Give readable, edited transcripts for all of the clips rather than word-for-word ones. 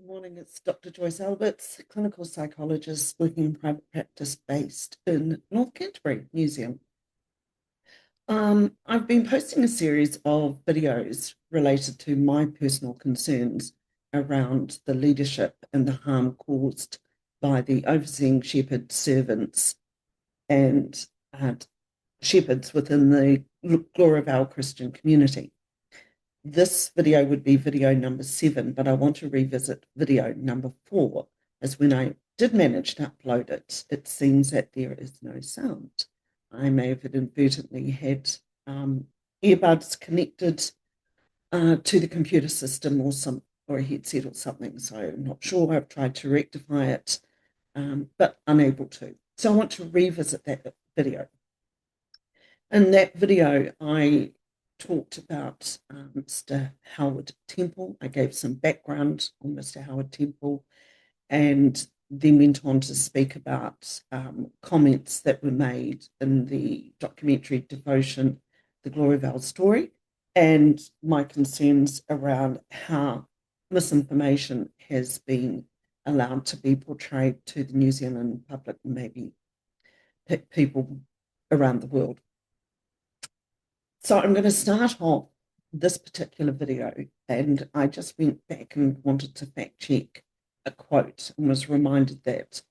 Good morning, it's Dr. Joyce Alberts, clinical psychologist working in private practice based in North Canterbury, New Zealand. I've been posting a series of videos related to my personal concerns around the leadership and the harm caused by the overseeing shepherd servants and shepherds within the Gloriavale Christian Community. This video would be video number 7, but I want to revisit video number 4, as when I did manage to upload it, it seems that there is no sound. I may have inadvertently had earbuds connected to the computer system or a headset or something, so I'm not sure. I've tried to rectify it, but unable to. So I want to revisit that video. In that video, I talked about Mr. Howard Temple. I gave some background on Mr. Howard Temple and then went on to speak about comments that were made in the documentary devotion, The Gloriavale Story, and my concerns around how misinformation has been allowed to be portrayed to the New Zealand public, maybe people around the world. So I'm going to start off this particular video, and I just went back and wanted to fact check a quote and was reminded that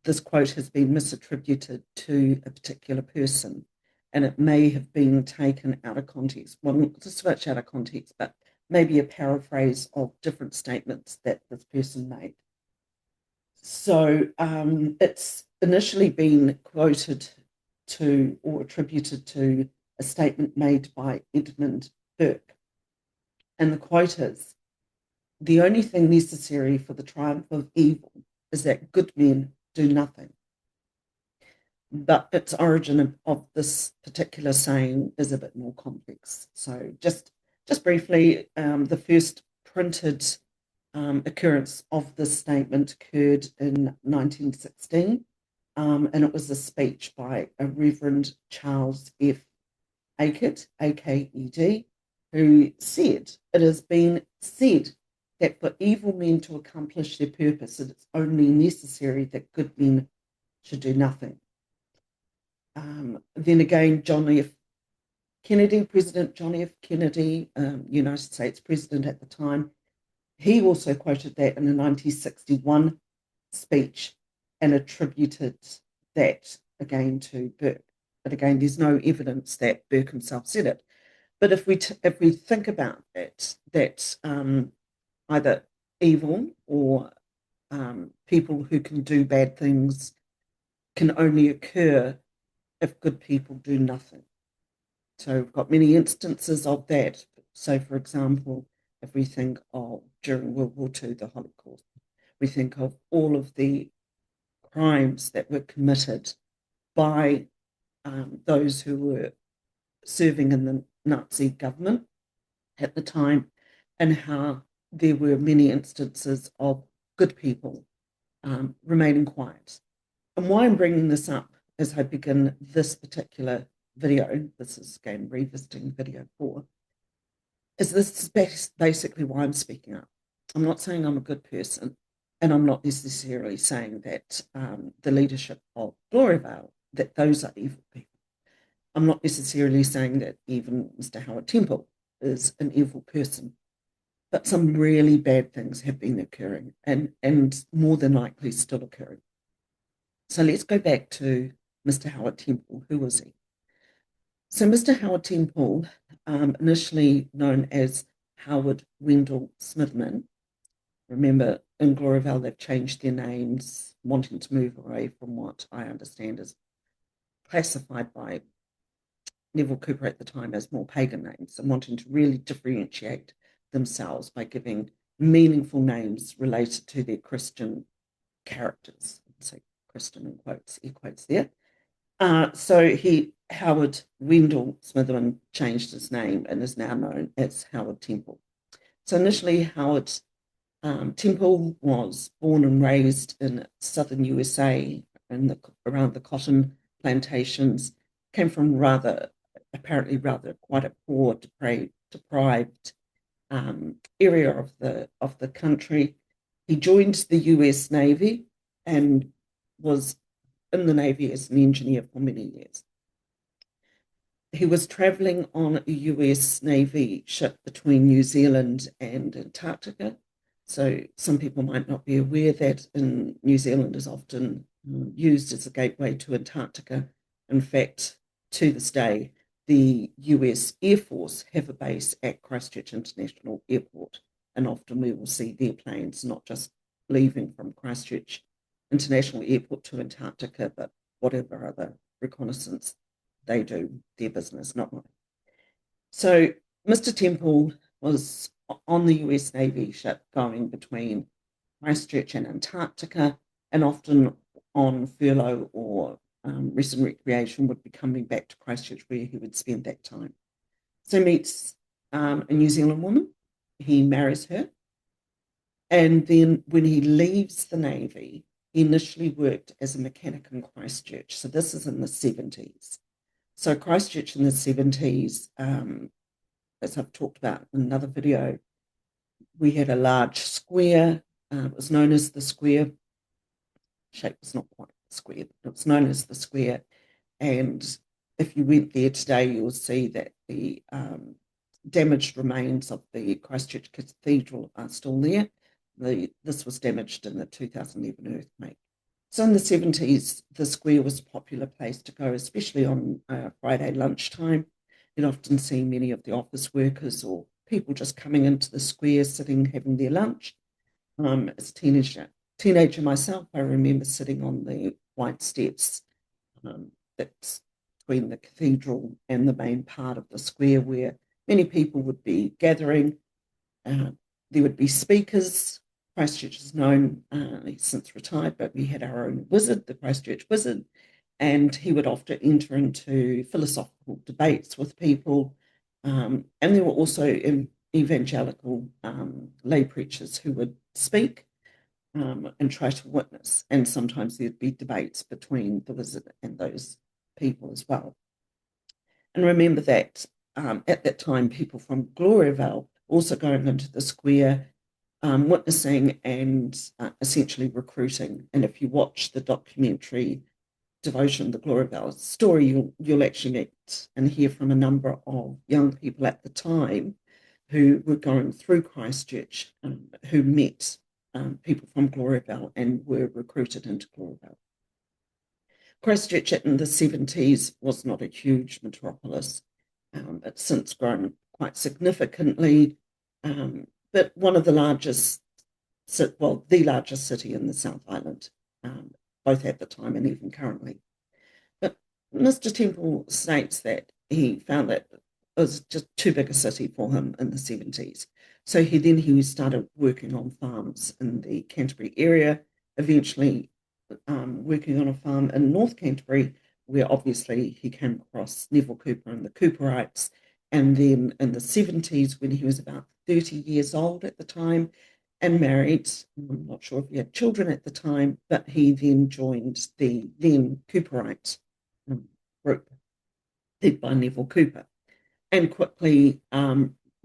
this quote has been misattributed to a particular person, and it may have been taken out of context. Well, not so much out of context, but maybe a paraphrase of different statements that this person made. So it's initially been quoted to or attributed to a statement made by Edmund Burke. And the quote is, "The only thing necessary for the triumph of evil is that good men do nothing." But its origin of this particular saying is a bit more complex. So just briefly, the first printed occurrence of this statement occurred in 1916. And it was a speech by a Reverend Charles F. Aked, A-K-E-D, who said, "It has been said that for evil men to accomplish their purpose, it is only necessary that good men should do nothing." Then again, John F. Kennedy, President John F. Kennedy, United States President at the time, he also quoted that in a 1961 speech and attributed that again to Burke. But again, there's no evidence that Burke himself said it. But if we think about it, that either evil or people who can do bad things can only occur if good people do nothing. So we've got many instances of that. So, for example, if we think of during World War II, the Holocaust, we think of all of the crimes that were committed by those who were serving in the Nazi government at the time, and how there were many instances of good people remaining quiet. And why I'm bringing this up as I begin this particular video, this is again revisiting video 4, is this is basically why I'm speaking up. I'm not saying I'm a good person, and I'm not necessarily saying that the leadership of Gloriavale, that those are evil people. I'm not necessarily saying that even Mr. Howard Temple is an evil person, but some really bad things have been occurring and more than likely still occurring. So let's go back to Mr. Howard Temple. Who was he? So Mr. Howard Temple, initially known as Howard Wendell Smithman, remember in Gloriavale they've changed their names, wanting to move away from what I understand is classified by Neville Cooper at the time as more pagan names, and wanting to really differentiate themselves by giving meaningful names related to their Christian characters. So Christian in quotes, air quotes there. So Howard Wendell Smithman changed his name and is now known as Howard Temple. So initially Howard Temple was born and raised in southern USA around the cotton plantations, came from apparently rather quite a poor, deprived area of the country. He joined the US Navy and was in the Navy as an engineer for many years. He was traveling on a US Navy ship between New Zealand and Antarctica. So some people might not be aware that in New Zealand is often used as a gateway to Antarctica. In fact, to this day, the US Air Force have a base at Christchurch International Airport, and often we will see their planes not just leaving from Christchurch International Airport to Antarctica, but whatever other reconnaissance they do, their business, not mine. So Mr. Temple was on the US Navy ship going between Christchurch and Antarctica, and often on furlough or rest and recreation would be coming back to Christchurch where he would spend that time. So meets a New Zealand woman, he marries her, and then when he leaves the Navy, he initially worked as a mechanic in Christchurch. So this is in the 70s. So Christchurch in the 70s, as I've talked about in another video, we had a large square. It was known as the square. Shape was not quite square, but it was known as the square. And if you went there today, you'll see that the damaged remains of the Christchurch Cathedral are still there. This was damaged in the 2011 earthquake. So in the 70s, the square was a popular place to go, especially on Friday lunchtime. You'd often see many of the office workers or people just coming into the square, sitting, having their lunch. As a teenager myself, I remember sitting on the white steps that's between the cathedral and the main part of the square where many people would be gathering. There would be speakers. Christchurch is known, he's since retired, but we had our own wizard, the Christchurch Wizard, and he would often enter into philosophical debates with people. And there were also evangelical lay preachers who would speak and try to witness. And sometimes there'd be debates between the wizard and those people as well. And remember that at that time, people from Gloriavale also going into the square, witnessing and essentially recruiting. And if you watch the documentary Devotion, the Gloriavale story, you'll actually meet and hear from a number of young people at the time who were going through Christchurch, who met people from Gloriavale and were recruited into Gloriavale. Christchurch in the 70s was not a huge metropolis. It's since grown quite significantly, but one of the largest, well, the largest city in the South Island, both at the time and even currently. But Mr. Temple states that he found that it was just too big a city for him in the 70s. So he started working on farms in the Canterbury area, eventually working on a farm in North Canterbury, where obviously he came across Neville Cooper and the Cooperites. And then in the 70s, when he was about 30 years old at the time and married, I'm not sure if he had children at the time, but he then joined the then Cooperite group led by Neville Cooper and quickly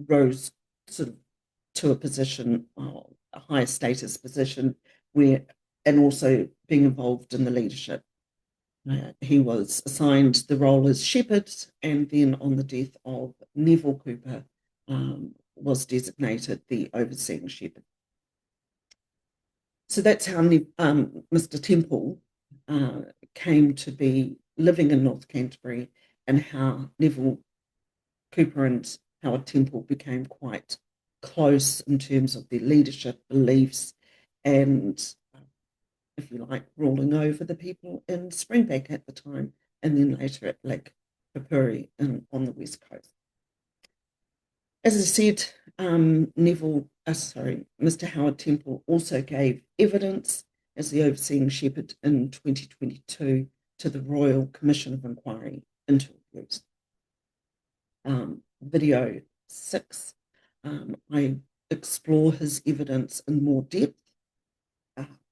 rose sort of to a position, a higher status position, and also being involved in the leadership. He was assigned the role as shepherd, and then on the death of Neville Cooper, was designated the overseeing shepherd. So that's how Mr. Temple came to be living in North Canterbury, and how Neville Cooper and Howard Temple became quite close in terms of their leadership, beliefs, and if you like, ruling over the people in Springbank at the time, and then later at Lake Papuri on the west coast. As I said, Mr. Howard Temple also gave evidence as the overseeing shepherd in 2022 to the Royal Commission of Inquiry into Abuse. Video 6, I explore his evidence in more depth.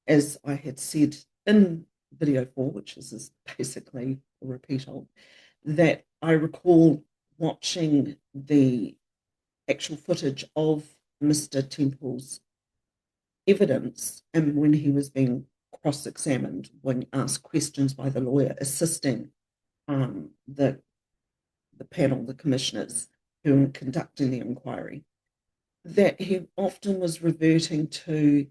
As I had said in video 4, which is basically a repeat of, that I recall watching the actual footage of Mr. Temple's evidence, and when he was being cross-examined, when asked questions by the lawyer assisting the panel, the commissioners who were conducting the inquiry, that he often was reverting to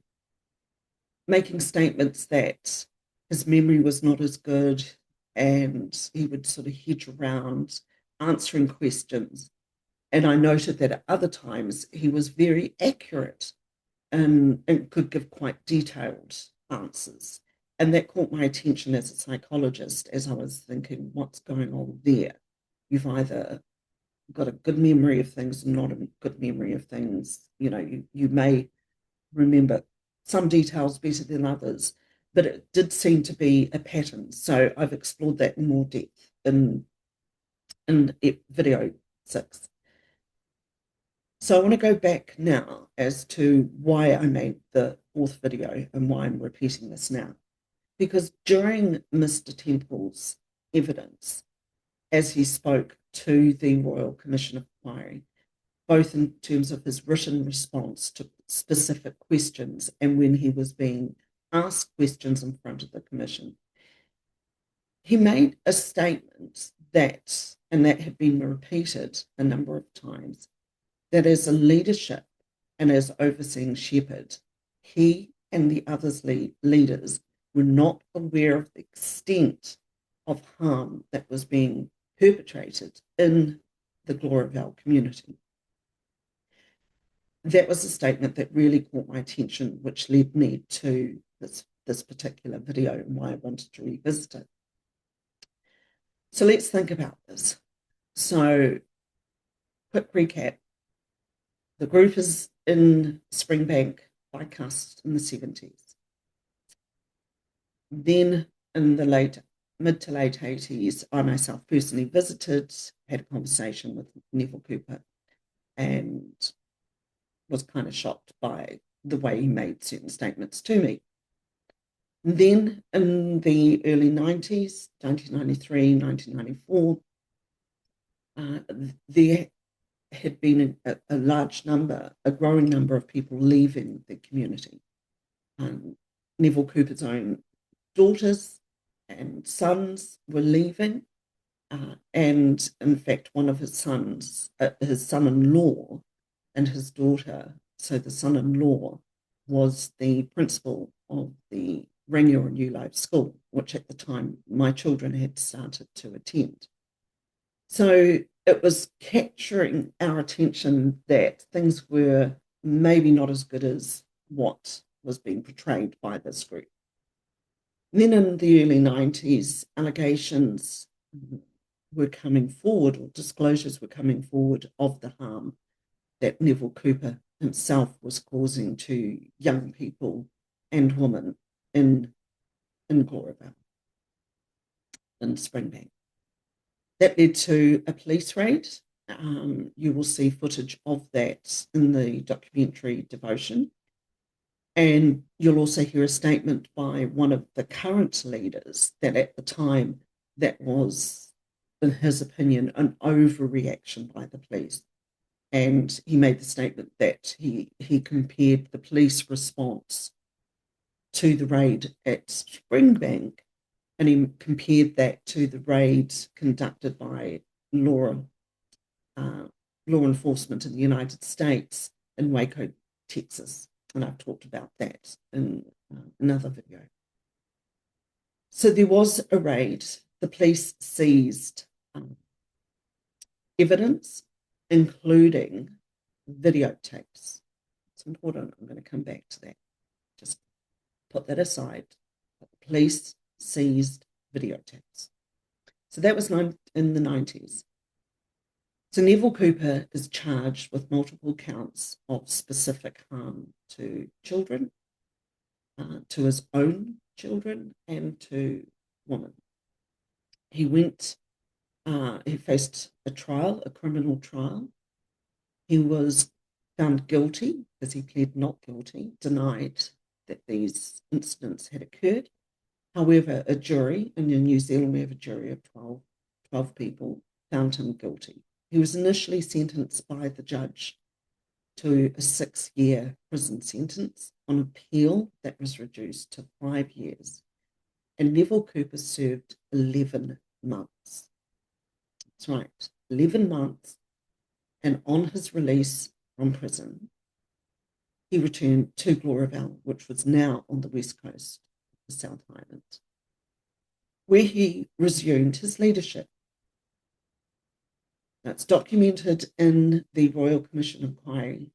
making statements that his memory was not as good, and he would sort of hedge around answering questions. And I noted that at other times he was very accurate and could give quite detailed answers. And that caught my attention as a psychologist as I was thinking, what's going on there? You've either got a good memory of things and not a good memory of things. You may remember some details better than others, but it did seem to be a pattern. So I've explored that in more depth in video 6. So I want to go back now as to why I made the 4th video and why I'm repeating this now. Because during Mr. Temple's evidence, as he spoke to the Royal Commission of Inquiry, both in terms of his written response to specific questions and when he was being asked questions in front of the commission, he made a statement that, and that had been repeated a number of times, that as a leadership and as overseeing shepherd, he and the others leaders were not aware of the extent of harm that was being perpetrated in the Gloriavale community. That was a statement that really caught my attention, which led me to this particular video and why I wanted to revisit it. So let's think about this. So, quick recap. The group is in Springbank by Cust in the 70s. Then in the mid to late 80s, I myself personally visited, had a conversation with Neville Cooper, and was kind of shocked by the way he made certain statements to me. And then in the early 90s, 1993, 1994, there had been a growing number of people leaving the community. Neville Cooper's own daughters and sons were leaving, and in fact, one of his son-in-law and his daughter, so the son-in-law was the principal of the Rangiora New Life School, which at the time my children had started to attend. So it was capturing our attention that things were maybe not as good as what was being portrayed by this group. And then in the early 90s, allegations were coming forward, or disclosures were coming forward of the harm that Neville Cooper himself was causing to young people and women in Gloriavale, in Springbank. That led to a police raid. You will see footage of that in the documentary Devotion. And you'll also hear a statement by one of the current leaders that at the time that was, in his opinion, an overreaction by the police. And he made the statement that he compared the police response to the raid at Springbank, and he compared that to the raid conducted by law enforcement in the United States in Waco, Texas. And I've talked about that in another video. So there was a raid. The police seized evidence, including videotapes. It's important. I'm going to come back to that. Just put that aside. The police seized videotapes. So that was in the 90s. So Neville Cooper is charged with multiple counts of specific harm to children, to his own children, and to women. He faced a trial, a criminal trial. He was found guilty because he pled not guilty, denied that these incidents had occurred. However, a jury, and in New Zealand we have a jury of 12 people, found him guilty. He was initially sentenced by the judge to a 6-year prison sentence. On appeal, that was reduced to 5 years. And Neville Cooper served 11 months. That's right, 11 months. And on his release from prison, he returned to Gloriavale, which was now on the west coast of the South Island, where he resumed his leadership. That's documented in the Royal Commission inquiry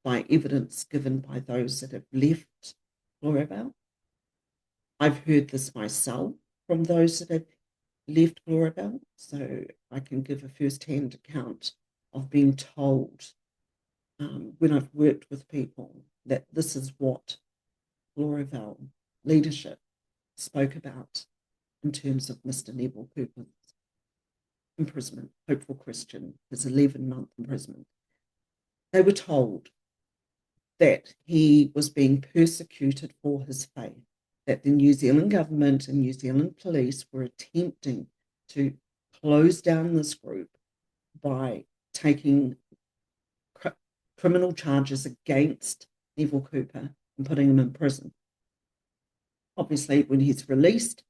by evidence given by those that have left Gloriavale. I've heard this myself from those that have left Gloriavale, so I can give a first-hand account of being told when I've worked with people that this is what Gloriavale leadership spoke about in terms of Mr. Neville Cooper's imprisonment, Hopeful Christian, his 11-month imprisonment. They were told that he was being persecuted for his faith, that the New Zealand government and New Zealand police were attempting to close down this group by taking criminal charges against Neville Cooper and putting him in prison. Obviously, when he's released,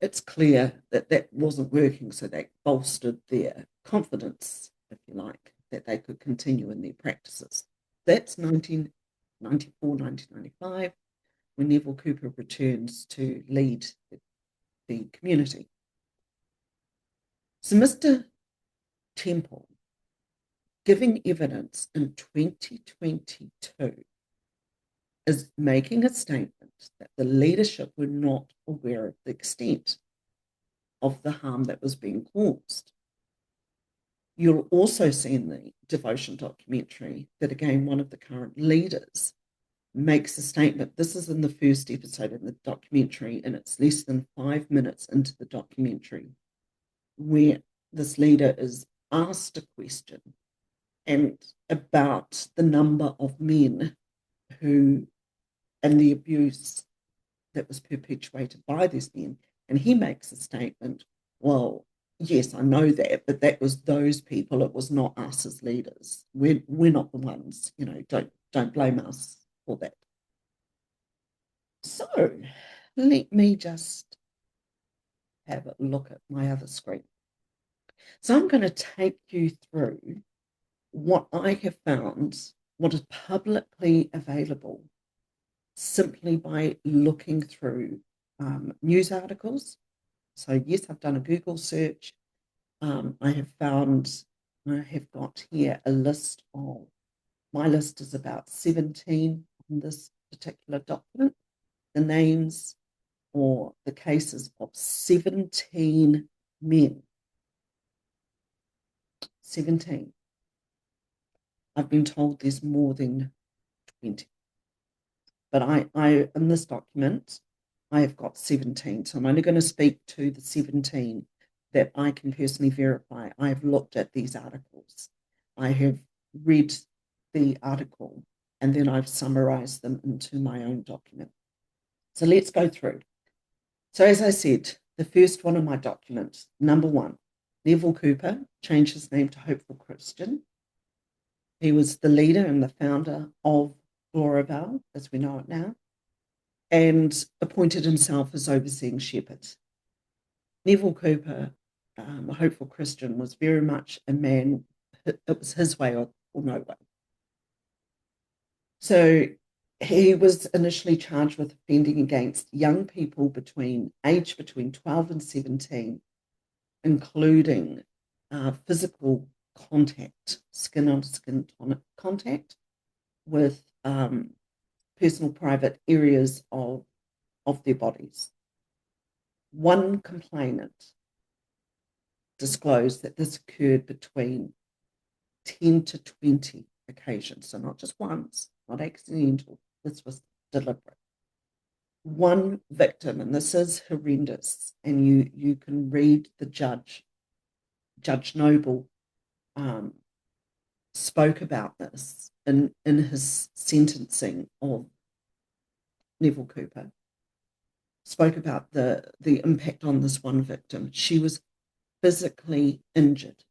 it's clear that that wasn't working, so that bolstered their confidence, if you like, that they could continue in their practices. That's 1994, 1995, when Neville Cooper returns to lead the community. So Mr. Temple, giving evidence in 2022, is making a statement that the leadership were not aware of the extent of the harm that was being caused. You'll also see in the Devotion documentary that, again, one of the current leaders makes a statement. This is in the first episode in the documentary, and it's less than 5 minutes into the documentary, where this leader is asked a question and about the number of men who, and the abuse that was perpetuated by these men. And he makes a statement, well, yes, I know that, but that was those people. It was not us as leaders. We're not the ones, don't blame us for that. So let me just have a look at my other screen. So I'm going to take you through what I have found, what is publicly available, simply by looking through news articles. So yes, I've done a Google search. I have got here a list of, my list is about 17 on this particular document, the names or the cases of 17 men. 17. I've been told there's more than 20. But I in this document, I have got 17. So I'm only going to speak to the 17 that I can personally verify. I have looked at these articles. I have read the article, and then I've summarized them into my own document. So let's go through. So as I said, the first one in my document, number 1, Neville Cooper changed his name to Hopeful Christian. He was the leader and the founder of Gloriavale, as we know it now, and appointed himself as overseeing shepherd. Neville Cooper, a Hopeful Christian, was very much a man, it was his way or no way. So he was initially charged with offending against young people between 12 and 17, including physical contact, skin-on-skin contact with personal private areas of their bodies. One complainant disclosed that this occurred between 10 to 20 occasions, so not just once, not accidental, this was deliberate. One victim, and this is horrendous, and you can read the Judge Noble spoke about this in his sentencing of Neville Cooper, spoke about the impact on this one victim. She was physically injured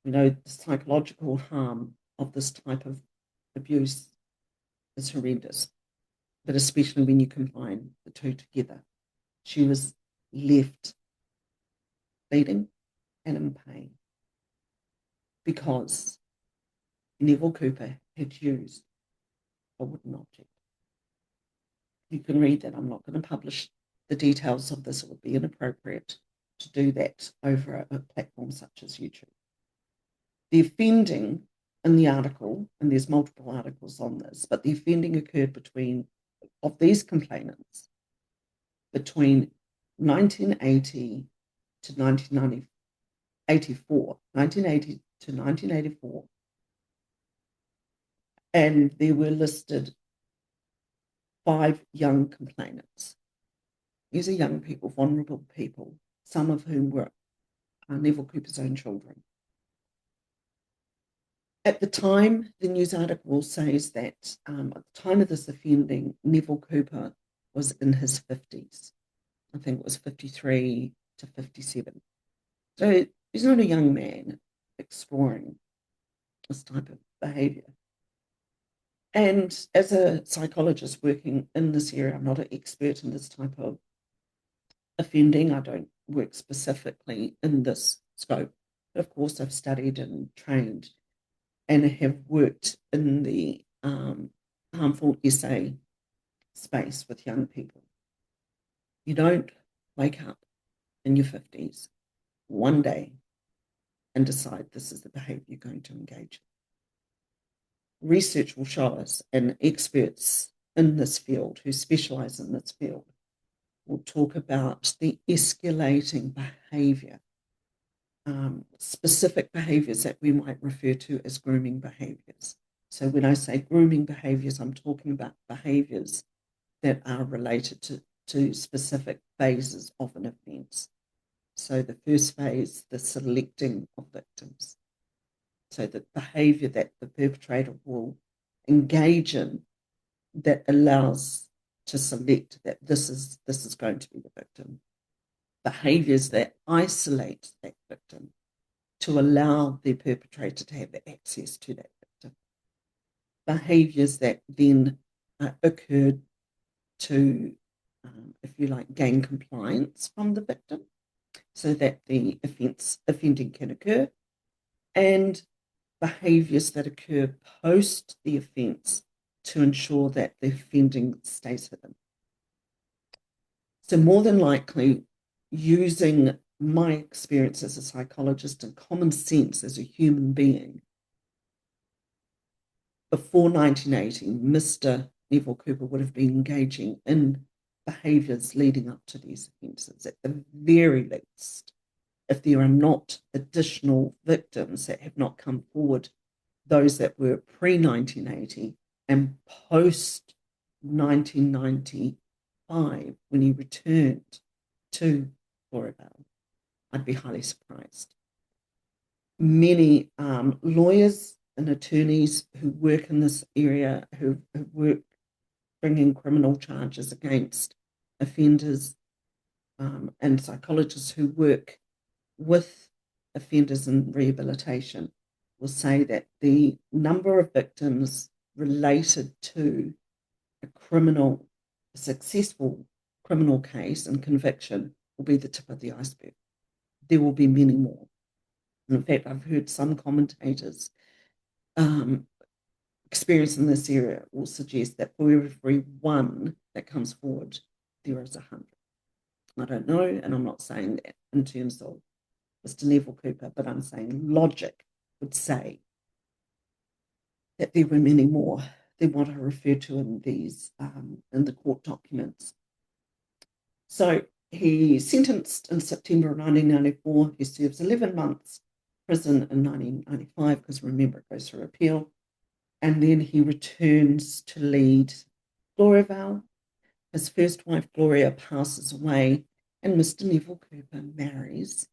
We know the psychological harm of this type of abuse is horrendous, but especially when you combine the two together. She was left bleeding and in pain because Neville Cooper had used a wooden object. You can read that. I'm not going to publish the details of this. It would be inappropriate to do that over a platform such as YouTube. The offending in the article, and there's multiple articles on this, but the offending occurred of these complainants between 1980 to 1984, 1980 to 1984, and there were listed 5 young complainants. These are young people, vulnerable people, some of whom were Neville Cooper's own children. At the time, the news article says that at the time of this offending, Neville Cooper was in his 50s. I think it was 53 to 57. So he's not a young man exploring this type of behaviour. And as a psychologist working in this area, I'm not an expert in this type of offending. I don't work specifically in this scope. But of course, I've studied and trained and have worked in the harmful essay space with young people. You don't wake up in your 50s one day and decide this is the behaviour you're going to engage in. Research will show us, and experts in this field who specialise in this field will talk about the escalating behaviour, specific behaviours that we might refer to as grooming behaviours. So when I say grooming behaviours, I'm talking about behaviours that are related to specific phases of an offence. So the first phase, the selecting of victims. So the behaviour that the perpetrator will engage in that allows to select that this is going to be the victim. Behaviours that isolate that victim to allow the perpetrator to have access to that victim. Behaviours that then occurred to, if you like, gain compliance from the victim so that the offending can occur, and behaviours that occur post the offence to ensure that the offending stays hidden. So more than likely, using my experience as a psychologist and common sense as a human being, before 1980, Mr. Neville Cooper would have been engaging in behaviours leading up to these offences. At the very least, if there are not additional victims that have not come forward, those that were pre-1980 and post-1995, when he returned to Gloriavale, I'd be highly surprised. Many lawyers and attorneys who work in this area, who work bringing criminal charges against offenders, and psychologists who work with offenders in rehabilitation will say that the number of victims related to a successful criminal case and conviction will be the tip of the iceberg. There will be many more. And in fact, I've heard some commentators experience in this area will suggest that for every one that comes forward, there is 100. I don't know, and I'm not saying that in terms of Mr. Neville Cooper, but I'm saying logic would say that there were many more than what I refer to in these in the court documents. So he sentenced in September of 1994. He serves 11 months prison in 1995, because remember, it goes through appeal. And then he returns to lead Gloriavale. His first wife, Gloria, passes away, and Mr. Neville Cooper marries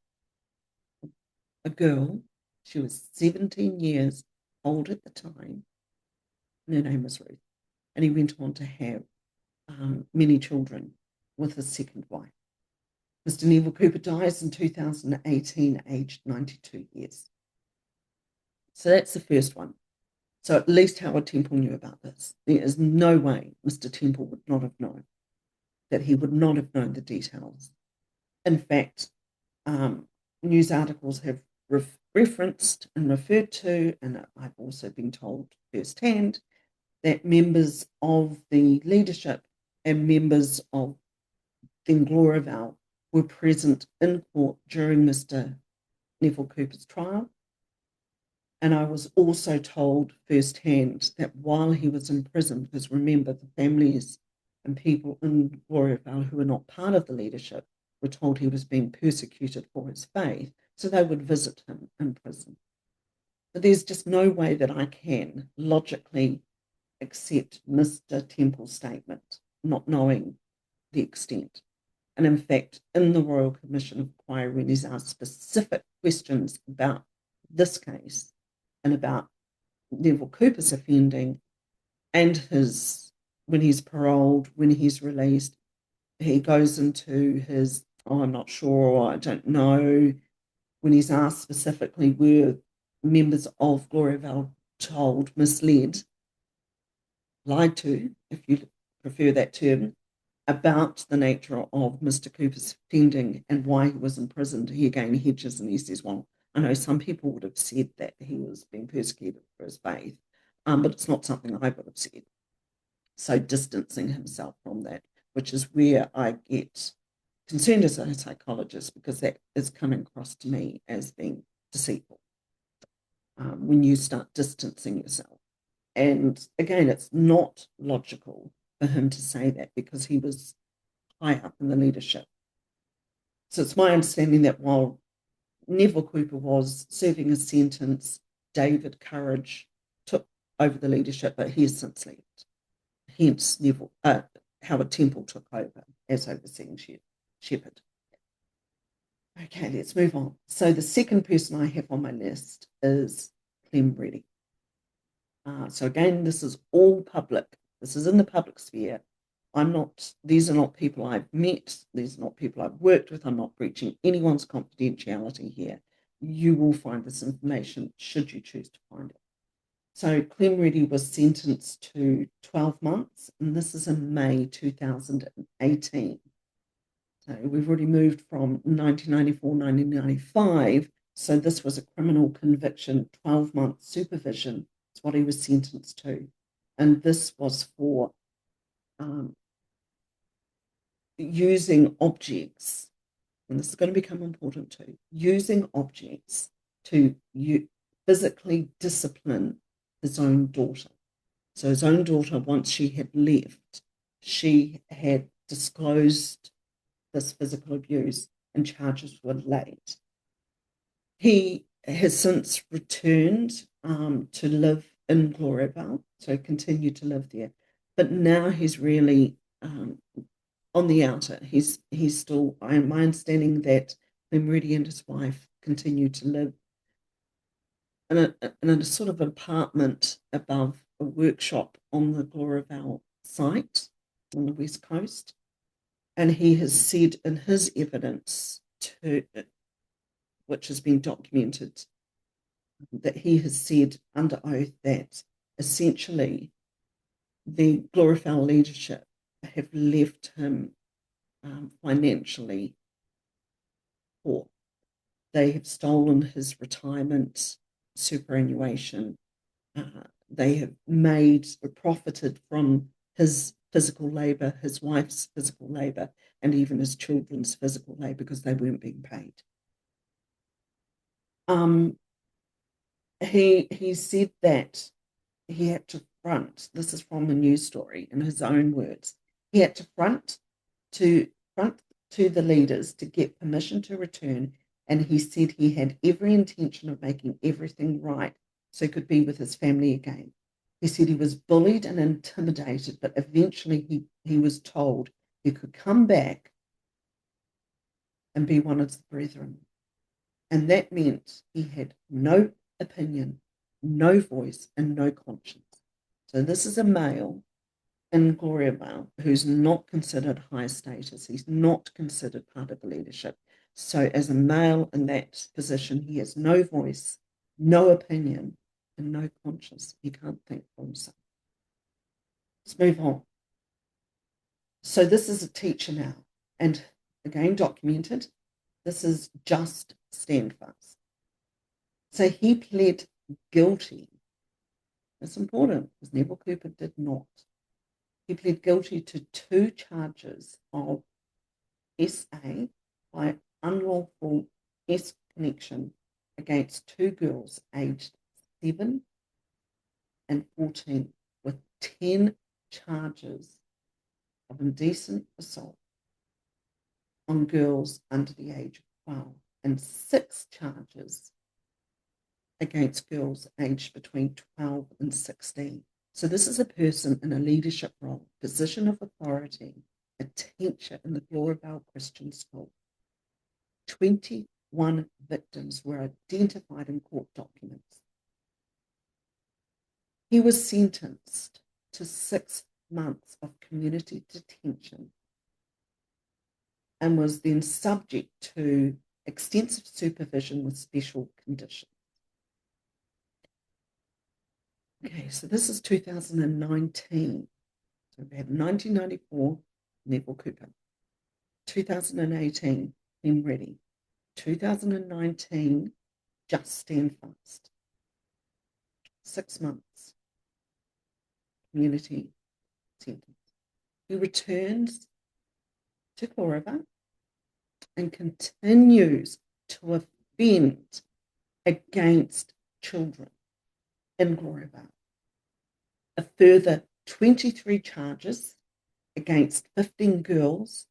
a girl. She was 17 years old at the time, and her name was Ruth. And he went on to have many children with his second wife. Mr. Neville Cooper dies in 2018, aged 92 years. So that's the first one. So at least Howard Temple knew about this. There is no way Mr. Temple would not have known, that he would not have known the details. In fact, news articles have referenced and referred to, and I've also been told firsthand, that members of the leadership and members of then Gloriavale were present in court during Mr. Neville Cooper's trial. And I was also told firsthand that while he was in prison, because remember, the families and people in Gloriavale who were not part of the leadership were told he was being persecuted for his faith, so they would visit him in prison. But there's just no way that I can logically accept Mr. Temple's statement, not knowing the extent. And in fact, in the Royal Commission of Inquiry, when he's asked specific questions about this case and about Neville Cooper's offending and when he's paroled, when he's released, he goes into his, oh, I'm not sure, or I don't know. When he's asked specifically, were members of Gloriavale told, misled, lied to, if you prefer that term, about the nature of Mr. Cooper's offending and why he was imprisoned, he again hedges and he says, well, I know some people would have said that he was being persecuted for his faith, but it's not something I would have said. So distancing himself from that, which is where I get concerned as a psychologist, because that is coming across to me as being deceitful when you start distancing yourself. And again, it's not logical for him to say that because he was high up in the leadership. So it's my understanding that while Neville Cooper was serving a sentence, David Courage took over the leadership, but he has since left. Hence, Howard Temple took over as overseeing shepherd. Okay, let's move on. So the second person I have on my list is Clem Reddy. So again, this is all public. This is in the public sphere. These are not people I've met. These are not people I've worked with. I'm not breaching anyone's confidentiality here. You will find this information should you choose to find it. So Clem Reddy was sentenced to 12 months, and this is in May 2018. So we've already moved from 1994, 1995. So this was a criminal conviction, 12-month supervision. It's what he was sentenced to. And this was for using objects, and this is going to become important too, using objects to physically discipline his own daughter. So his own daughter, once she had left, she had disclosed this physical abuse and charges were laid. He has since returned to live in Gloriavale, so continued to live there. But now he's really on the outer. He's still, my understanding that Clem Reddy and his wife continue to live in a sort of apartment above a workshop on the Gloriavale site on the west coast. And he has said in his evidence, which has been documented, that he has said under oath that essentially the Gloriavale leadership have left him financially poor. They have stolen his retirement superannuation. They have profited from his physical labour, his wife's physical labour, and even his children's physical labour because they weren't being paid. He said that he had to front, this is from a news story in his own words, he had to front to the leaders to get permission to return, and he said he had every intention of making everything right so he could be with his family again. He said he was bullied and intimidated, but eventually he was told he could come back and be one of the brethren. And that meant he had no opinion, no voice, and no conscience. So this is a male in Gloriavale who's not considered high status. He's not considered part of the leadership. So as a male in that position, he has no voice, no opinion, and no conscience. He can't think for himself. Let's move on. So this is a teacher now, and again documented. This is just stand fast. So he pled guilty. It's important because Neville Cooper did not. He pled guilty to 2 charges of SA by unlawful S connection against 2 girls aged 7 and 14, with 10 charges of indecent assault on girls under the age of 12 and 6 charges against girls aged between 12 and 16. So this is a person in a leadership role, position of authority, a teacher in the Gloriavale Christian School. 21 victims were identified in court documents. He was sentenced to 6 months of community detention and was then subject to extensive supervision with special conditions. Okay, so this is 2019. So we have 1994, Neville Cooper. 2018, Him Ready. 2019, Just Stand Fast. 6 months, community sentence. He returns to Gloriavale and continues to offend against children in Gloriavale. A further 23 charges against 15 girls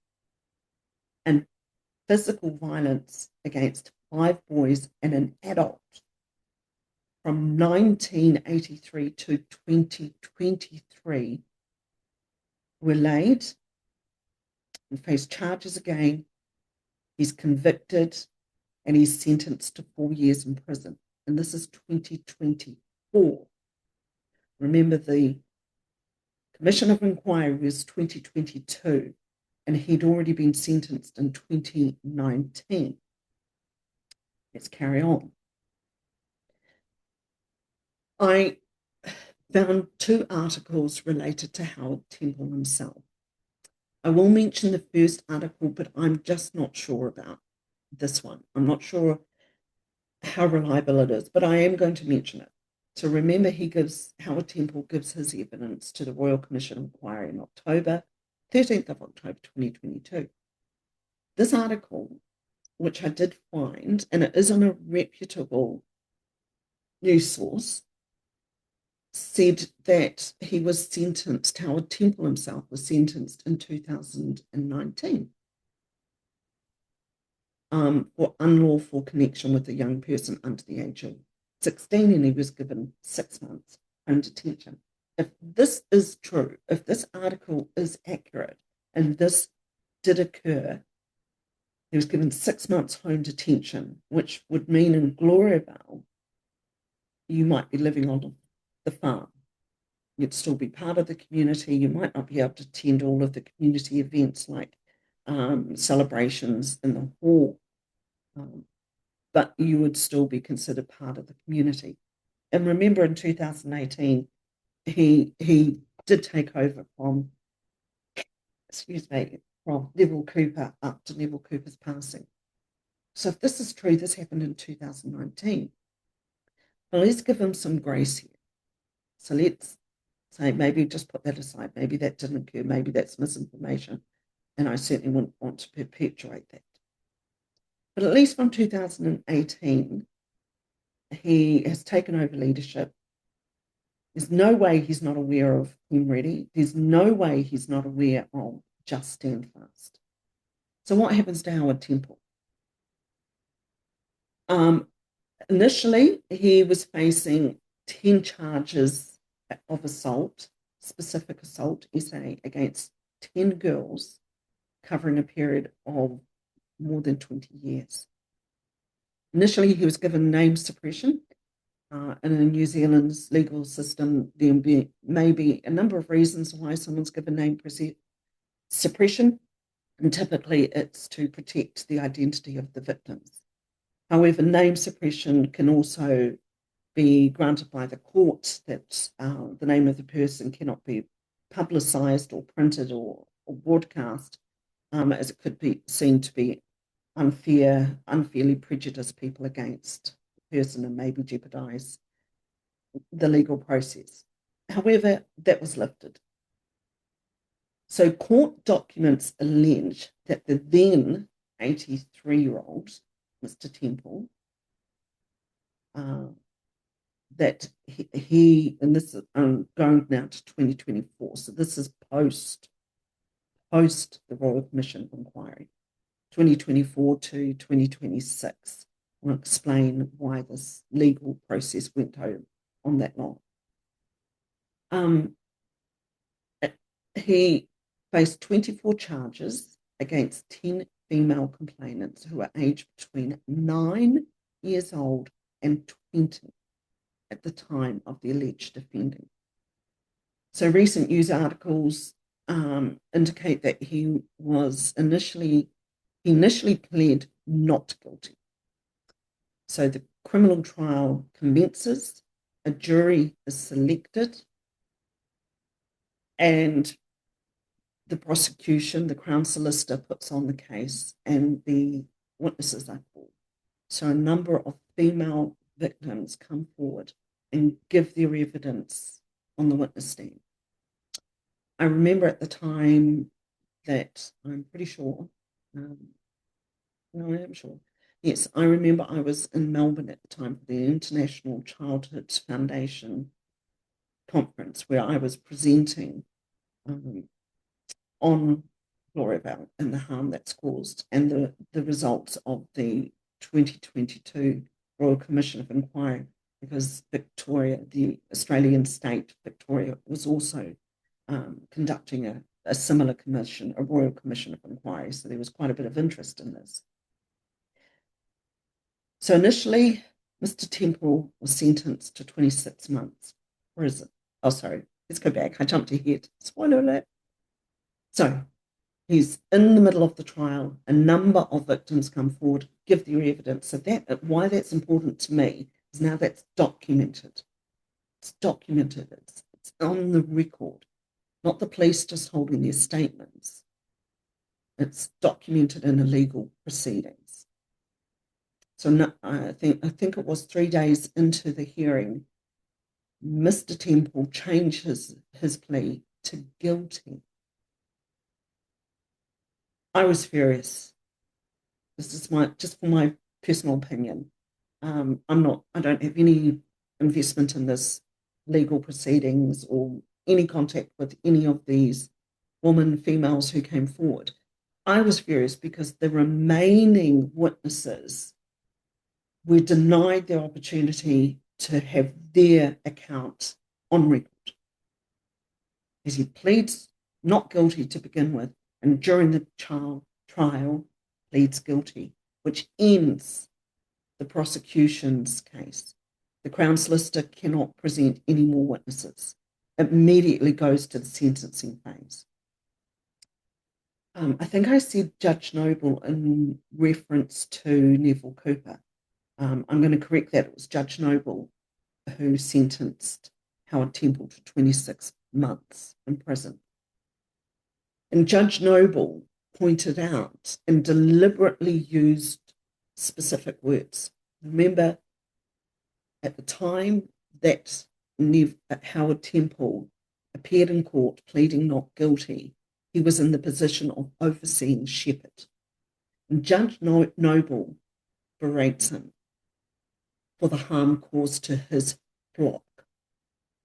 and physical violence against 5 boys and an adult from 1983 to 2023 were laid and faced charges again. He's convicted and he's sentenced to 4 years in prison. And this is 2024. Remember, the Commission of Inquiry was 2022, and he'd already been sentenced in 2019. Let's carry on. I found 2 articles related to Howard Temple himself. I will mention the first article, but I'm just not sure about this one. I'm not sure how reliable it is, but I am going to mention it. So remember, Howard Temple gives his evidence to the Royal Commission Inquiry in October, 13th of October 2022. This article, which I did find, and it is on a reputable news source, said that he was sentenced, Howard Temple himself was sentenced in 2019 for unlawful connection with a young person under the age of 16, and he was given 6 months home detention. If this is true, if this article is accurate, and this did occur, he was given 6 months home detention, which would mean in Gloriavale, you might be living on the farm. You'd still be part of the community. You might not be able to attend all of the community events like celebrations in the hall, but you would still be considered part of the community. And remember, in 2018, he did take over from Neville Cooper after Neville Cooper's passing. So if this is true, this happened in 2019. Well, let's give him some grace here. So let's say maybe just put that aside. Maybe that didn't occur. Maybe that's misinformation. And I certainly wouldn't want to perpetuate that. But at least from 2018, he has taken over leadership. There's no way he's not aware of Him Ready. There's no way he's not aware of Just Stand Fast. So what happens to Howard Temple? Initially, he was facing 10 charges of assault, specific assault, SA, against 10 girls, covering a period of more than 20 years. Initially, he was given name suppression. And in New Zealand's legal system, there may be a number of reasons why someone's given name suppression, and typically it's to protect the identity of the victims. However, name suppression can also be granted by the court, that the name of the person cannot be publicised or printed or broadcast, as it could be seen to be unfairly prejudice people against the person and maybe jeopardise the legal process. However, that was lifted. So court documents allege that the then 83-year-old Mr. Temple, that he and this is going now to 2024, so this is post the Royal Commission of Inquiry, 2024 to 2026. I'll explain why this legal process went on that long. He faced 24 charges against 10 female complainants who were aged between 9 years old and 20 at the time of the alleged offending. So recent news articles indicate that he initially pled not guilty. So the criminal trial commences, a jury is selected, and the prosecution, the Crown Solicitor, puts on the case, and the witnesses are called. So a number of female victims come forward and give their evidence on the witness stand. I remember at the time that I'm pretty sure, no, I am sure. Yes, I remember I was in Melbourne at the time for the International Childhood Foundation conference, where I was presenting on Gloriavale and the harm that's caused, and the results of the 2022 Royal Commission of Inquiry, because Victoria, the Australian state, Victoria, was also conducting a similar commission, a Royal Commission of Inquiry, so there was quite a bit of interest in this. So initially, Mr. Temple was sentenced to 26 months prison. Oh, sorry, let's go back. I jumped ahead. Spoiler alert. So he's in the middle of the trial. A number of victims come forward, give their evidence. So why that's important to me is now that's documented. It's documented. It's on the record, not the police just holding their statements. It's documented in a legal proceedings. So I think it was 3 days into the hearing, Mr. Temple changed his plea to guilty. I was furious. This is just for my personal opinion. I don't have any investment in this legal proceedings or any contact with any of these females who came forward. I was furious because the remaining witnesses were denied the opportunity to have their account on record, as he pleads not guilty to begin with, and during the trial pleads guilty, which ends the prosecution's case. The Crown Solicitor cannot present any more witnesses. It immediately goes to the sentencing phase. I think I said Judge Noble in reference to Neville Cooper. I'm going to correct that. It was Judge Noble who sentenced Howard Temple to 26 months in prison. And Judge Noble pointed out and deliberately used specific words. Remember, at the time that Howard Temple appeared in court pleading not guilty, he was in the position of overseeing Shepherd. And Judge Noble berates him for the harm caused to his flock.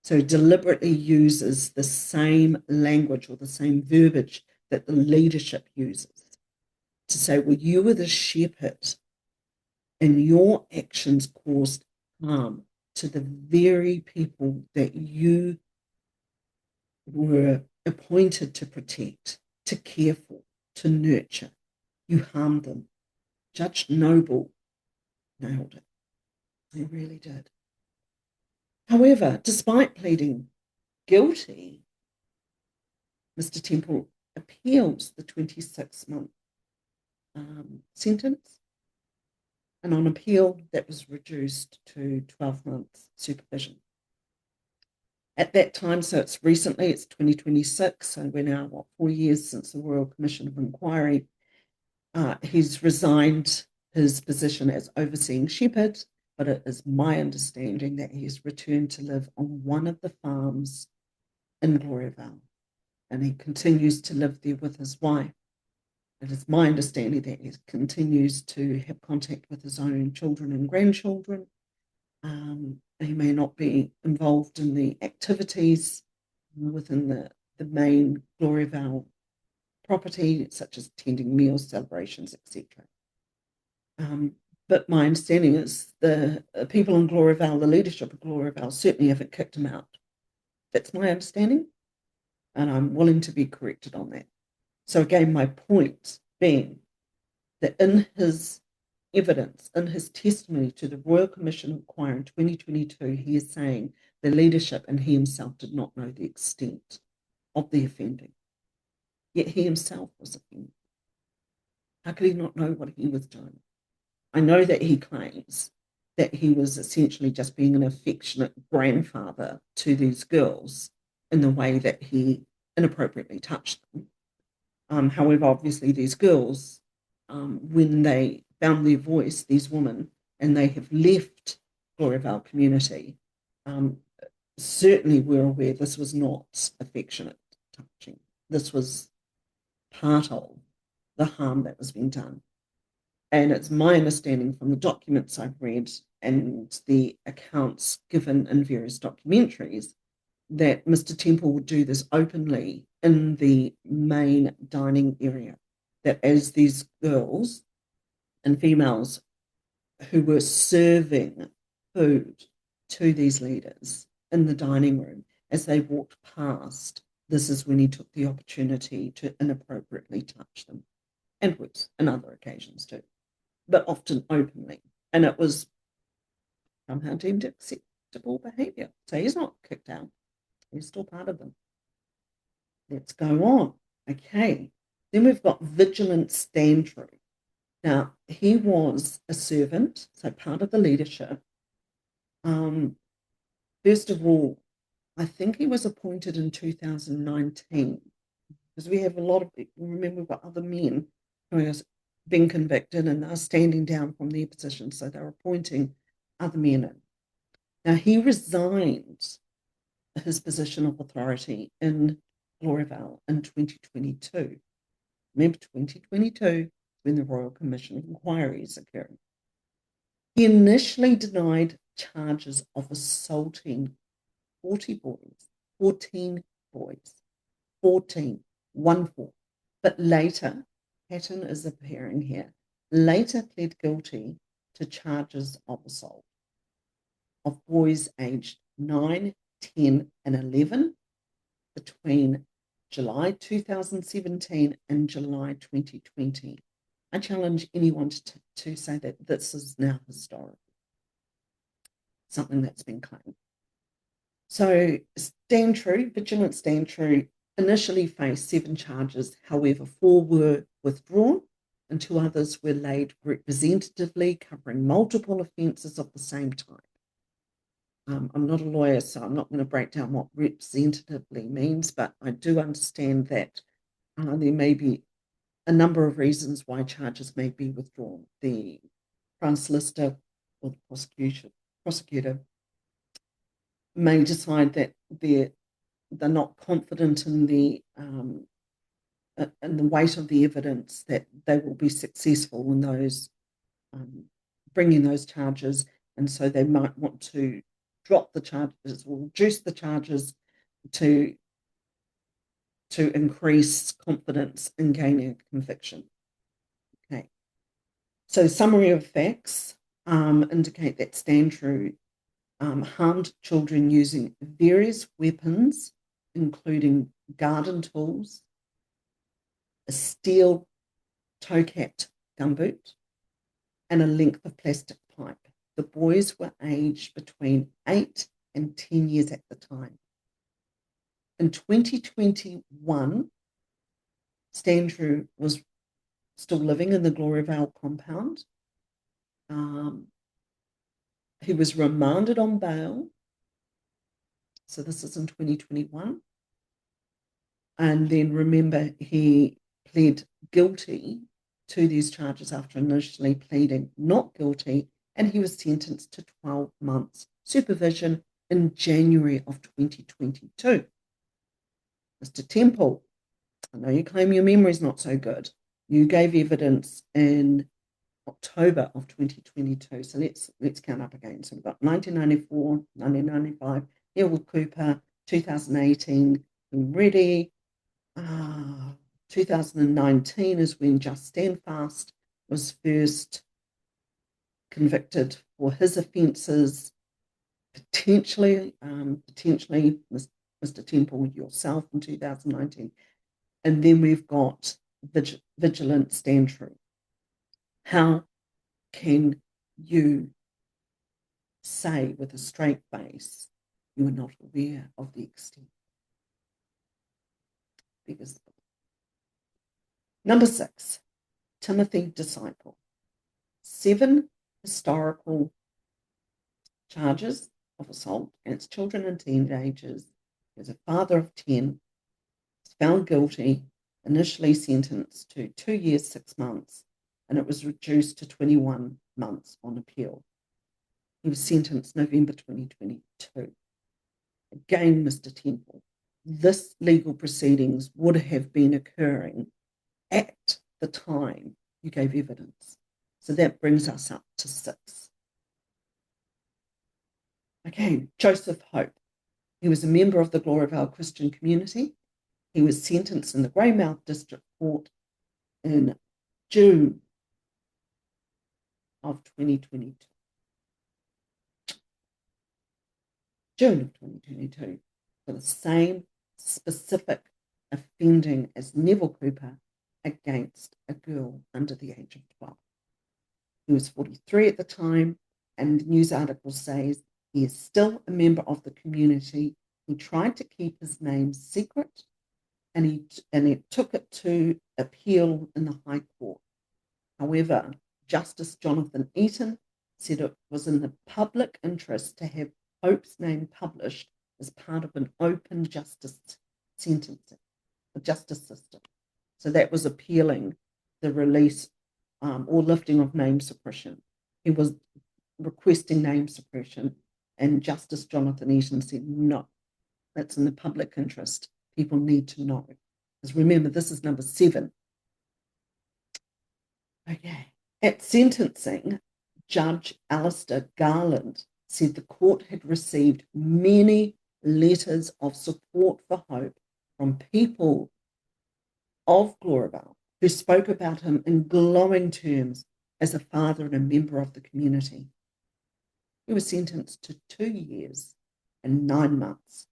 So he deliberately uses the same language or the same verbiage that the leadership uses to say, well, you were the shepherd and your actions caused harm to the very people that you were appointed to protect, to care for, to nurture. You harmed them. Judge Noble nailed it. He really did. However, despite pleading guilty, Mr. Temple appeals the 26-month sentence. And on appeal, that was reduced to 12 months supervision. At that time, so it's recently, it's 2026, so we're now, 4 years since the Royal Commission of Inquiry. He's resigned his position as overseeing shepherd, but it is my understanding that he's returned to live on one of the farms in Gloriavale, and he continues to live there with his wife. It is my understanding that he continues to have contact with his own children and grandchildren. He may not be involved in the activities within the main Gloriavale property, such as attending meals, celebrations, etc. But my understanding is the people in Gloriavale, the leadership of Gloriavale, certainly haven't kicked him out. That's my understanding, and I'm willing to be corrected on that. So again, my point being that in his evidence, in his testimony to the Royal Commission of Inquiry in 2022, he is saying the leadership and he himself did not know the extent of the offending. Yet he himself was offended. How could he not know what he was doing? I know that he claims that he was essentially just being an affectionate grandfather to these girls in the way that he inappropriately touched them. However, obviously these girls, when they found their voice, these women, and they have left Gloriavale Community, certainly we're aware this was not affectionate touching. This was part of the harm that was being done. And it's my understanding from the documents I've read and the accounts given in various documentaries that Mr. Temple would do this openly in the main dining area, that as these girls and females who were serving food to these leaders in the dining room, as they walked past, this is when he took the opportunity to inappropriately touch them, and worse, on other occasions too, but often openly. And it was somehow deemed acceptable behaviour. So he's not kicked out. He's still part of them. Let's go on. Okay. Then we've got Vigilant Standrew. Now, he was a servant, so part of the leadership. First of all, I think he was appointed in 2019, because we have a lot of, remember, we've got other men who are being convicted and are standing down from their position, so they're appointing other men in. Now, he resigned his position of authority in Gloriavale in 2022. Remember, 2022, when the Royal Commission of Inquiry is occurring. He initially denied charges of assaulting 14 boys, 14, 1 4. But later, pattern is appearing here, later pled guilty to charges of assault of boys aged 9, 10, and 11 between July 2017 and July 2020. I challenge anyone to say that this is now historical, something that's been claimed. So Vigilant Standrew initially faced 7 charges. However, 4 were withdrawn and 2 others were laid representatively, covering multiple offences of the same type. I'm not a lawyer, so I'm not going to break down what representatively means, but I do understand that there may be a number of reasons why charges may be withdrawn. The Crown Solicitor or the prosecutor may decide that they're not confident in the weight of the evidence, that they will be successful in those bringing those charges, and so they might want to drop the charges or reduce the charges to increase confidence in gaining a conviction. Okay. So summary of facts indicate that Standrew harmed children using various weapons, including garden tools, a steel toe-capped gumboot, and a length of plastic pipe. The boys were aged between 8 and 10 years at the time. In 2021, Standrew was still living in the Gloriavale compound, He was remanded on bail. So this is in 2021. And then remember, he pled guilty to these charges after initially pleading not guilty, and he was sentenced to 12 months supervision in January of 2022. Mr. Temple, I know you claim your memory is not so good. You gave evidence in October of 2022. So let's count up again. So we've got 1994, 1995, Neville Cooper, 2018, Ready. 2019 is when Just Stand Fast was first convicted for his offences, potentially Mr. Temple, yourself in 2019. And then we've got Vigilant Stand True. How can you say with a straight face you are not aware of the extent? Because number 6, Timothy Disciple. 7 historical charges of assault against children and teenagers. He was a father of 10. Was found guilty, initially sentenced to 2 years, 6 months, and it was reduced to 21 months on appeal. He was sentenced November 2022. Again, Mr. Temple, this legal proceedings would have been occurring at the time you gave evidence. So that brings us up to 6. Okay, Joseph Hope. He was a member of the Gloriavale Christian Community. He was sentenced in the Greymouth District Court in June of 2022. June of 2022 for the same specific offending as Neville Cooper against a girl under the age of 12. He was 43 at the time, and the news article says he is still a member of the community. He tried to keep his name secret, and he took it to appeal in the High Court. However, Justice Jonathan Eaton said it was in the public interest to have Hope's name published as part of an open justice sentencing, the justice system. So that was appealing the release or lifting of name suppression. He was requesting name suppression, and Justice Jonathan Eaton said, no, that's in the public interest. People need to know. Because remember, this is number 7. Okay. At sentencing, Judge Alistair Garland said the court had received many letters of support for Hope from people of Gloriavale who spoke about him in glowing terms as a father and a member of the community. He was sentenced to 2 years and 9 months.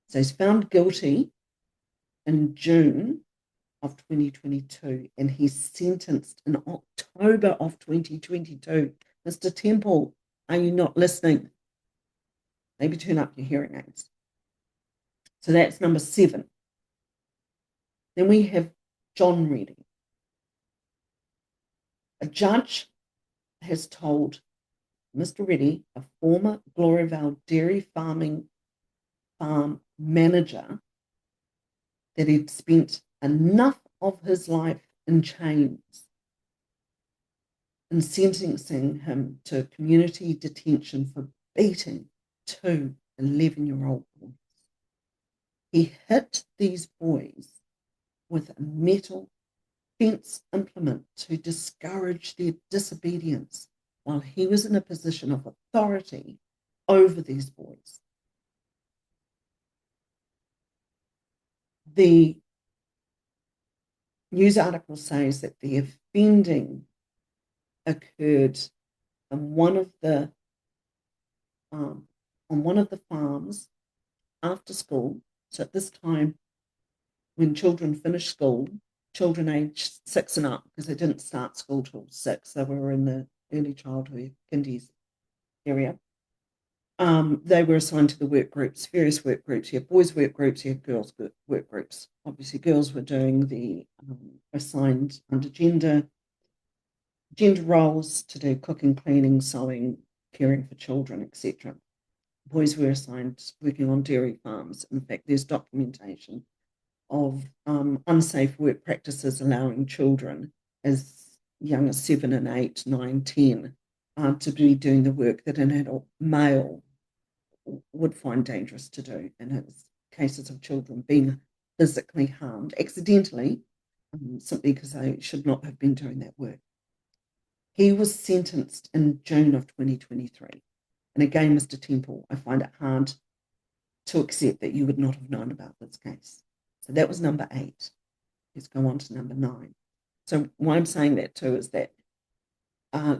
So he's found guilty in June of 2022, and he's sentenced in October of 2022. Mr. Temple, are you not listening? Maybe turn up your hearing aids. So that's number 7. Then we have John Reading. A judge has told Mr. Reddy, a former Gloriavale dairy farm manager, that he'd spent enough of his life in chains, and sentencing him to community detention for beating 2 11-year-old boys. He hit these boys with a metal fence implement to discourage their disobedience while he was in a position of authority over these boys. The news article says that the offending occurred on one of the farms after school. So at this time, when children finished school, children aged 6 and up, because they didn't start school till 6, they were in the early childhood kindies area. They were assigned to the work groups, various work groups. You have boys' work groups, you have girls' work groups. Obviously, girls were doing the assigned under gender gender roles to do cooking, cleaning, sewing, caring for children, etc. Boys were assigned working on dairy farms. In fact, there's documentation of unsafe work practices allowing children as young as 7 and 8, 9, 10 to be doing the work that an adult male would find dangerous to do. And it's cases of children being physically harmed accidentally, simply because they should not have been doing that work. He was sentenced in June of 2023. And again, Mr. Temple, I find it hard to accept that you would not have known about this case. So that was number 8. Let's go on to number 9. So why I'm saying that too is that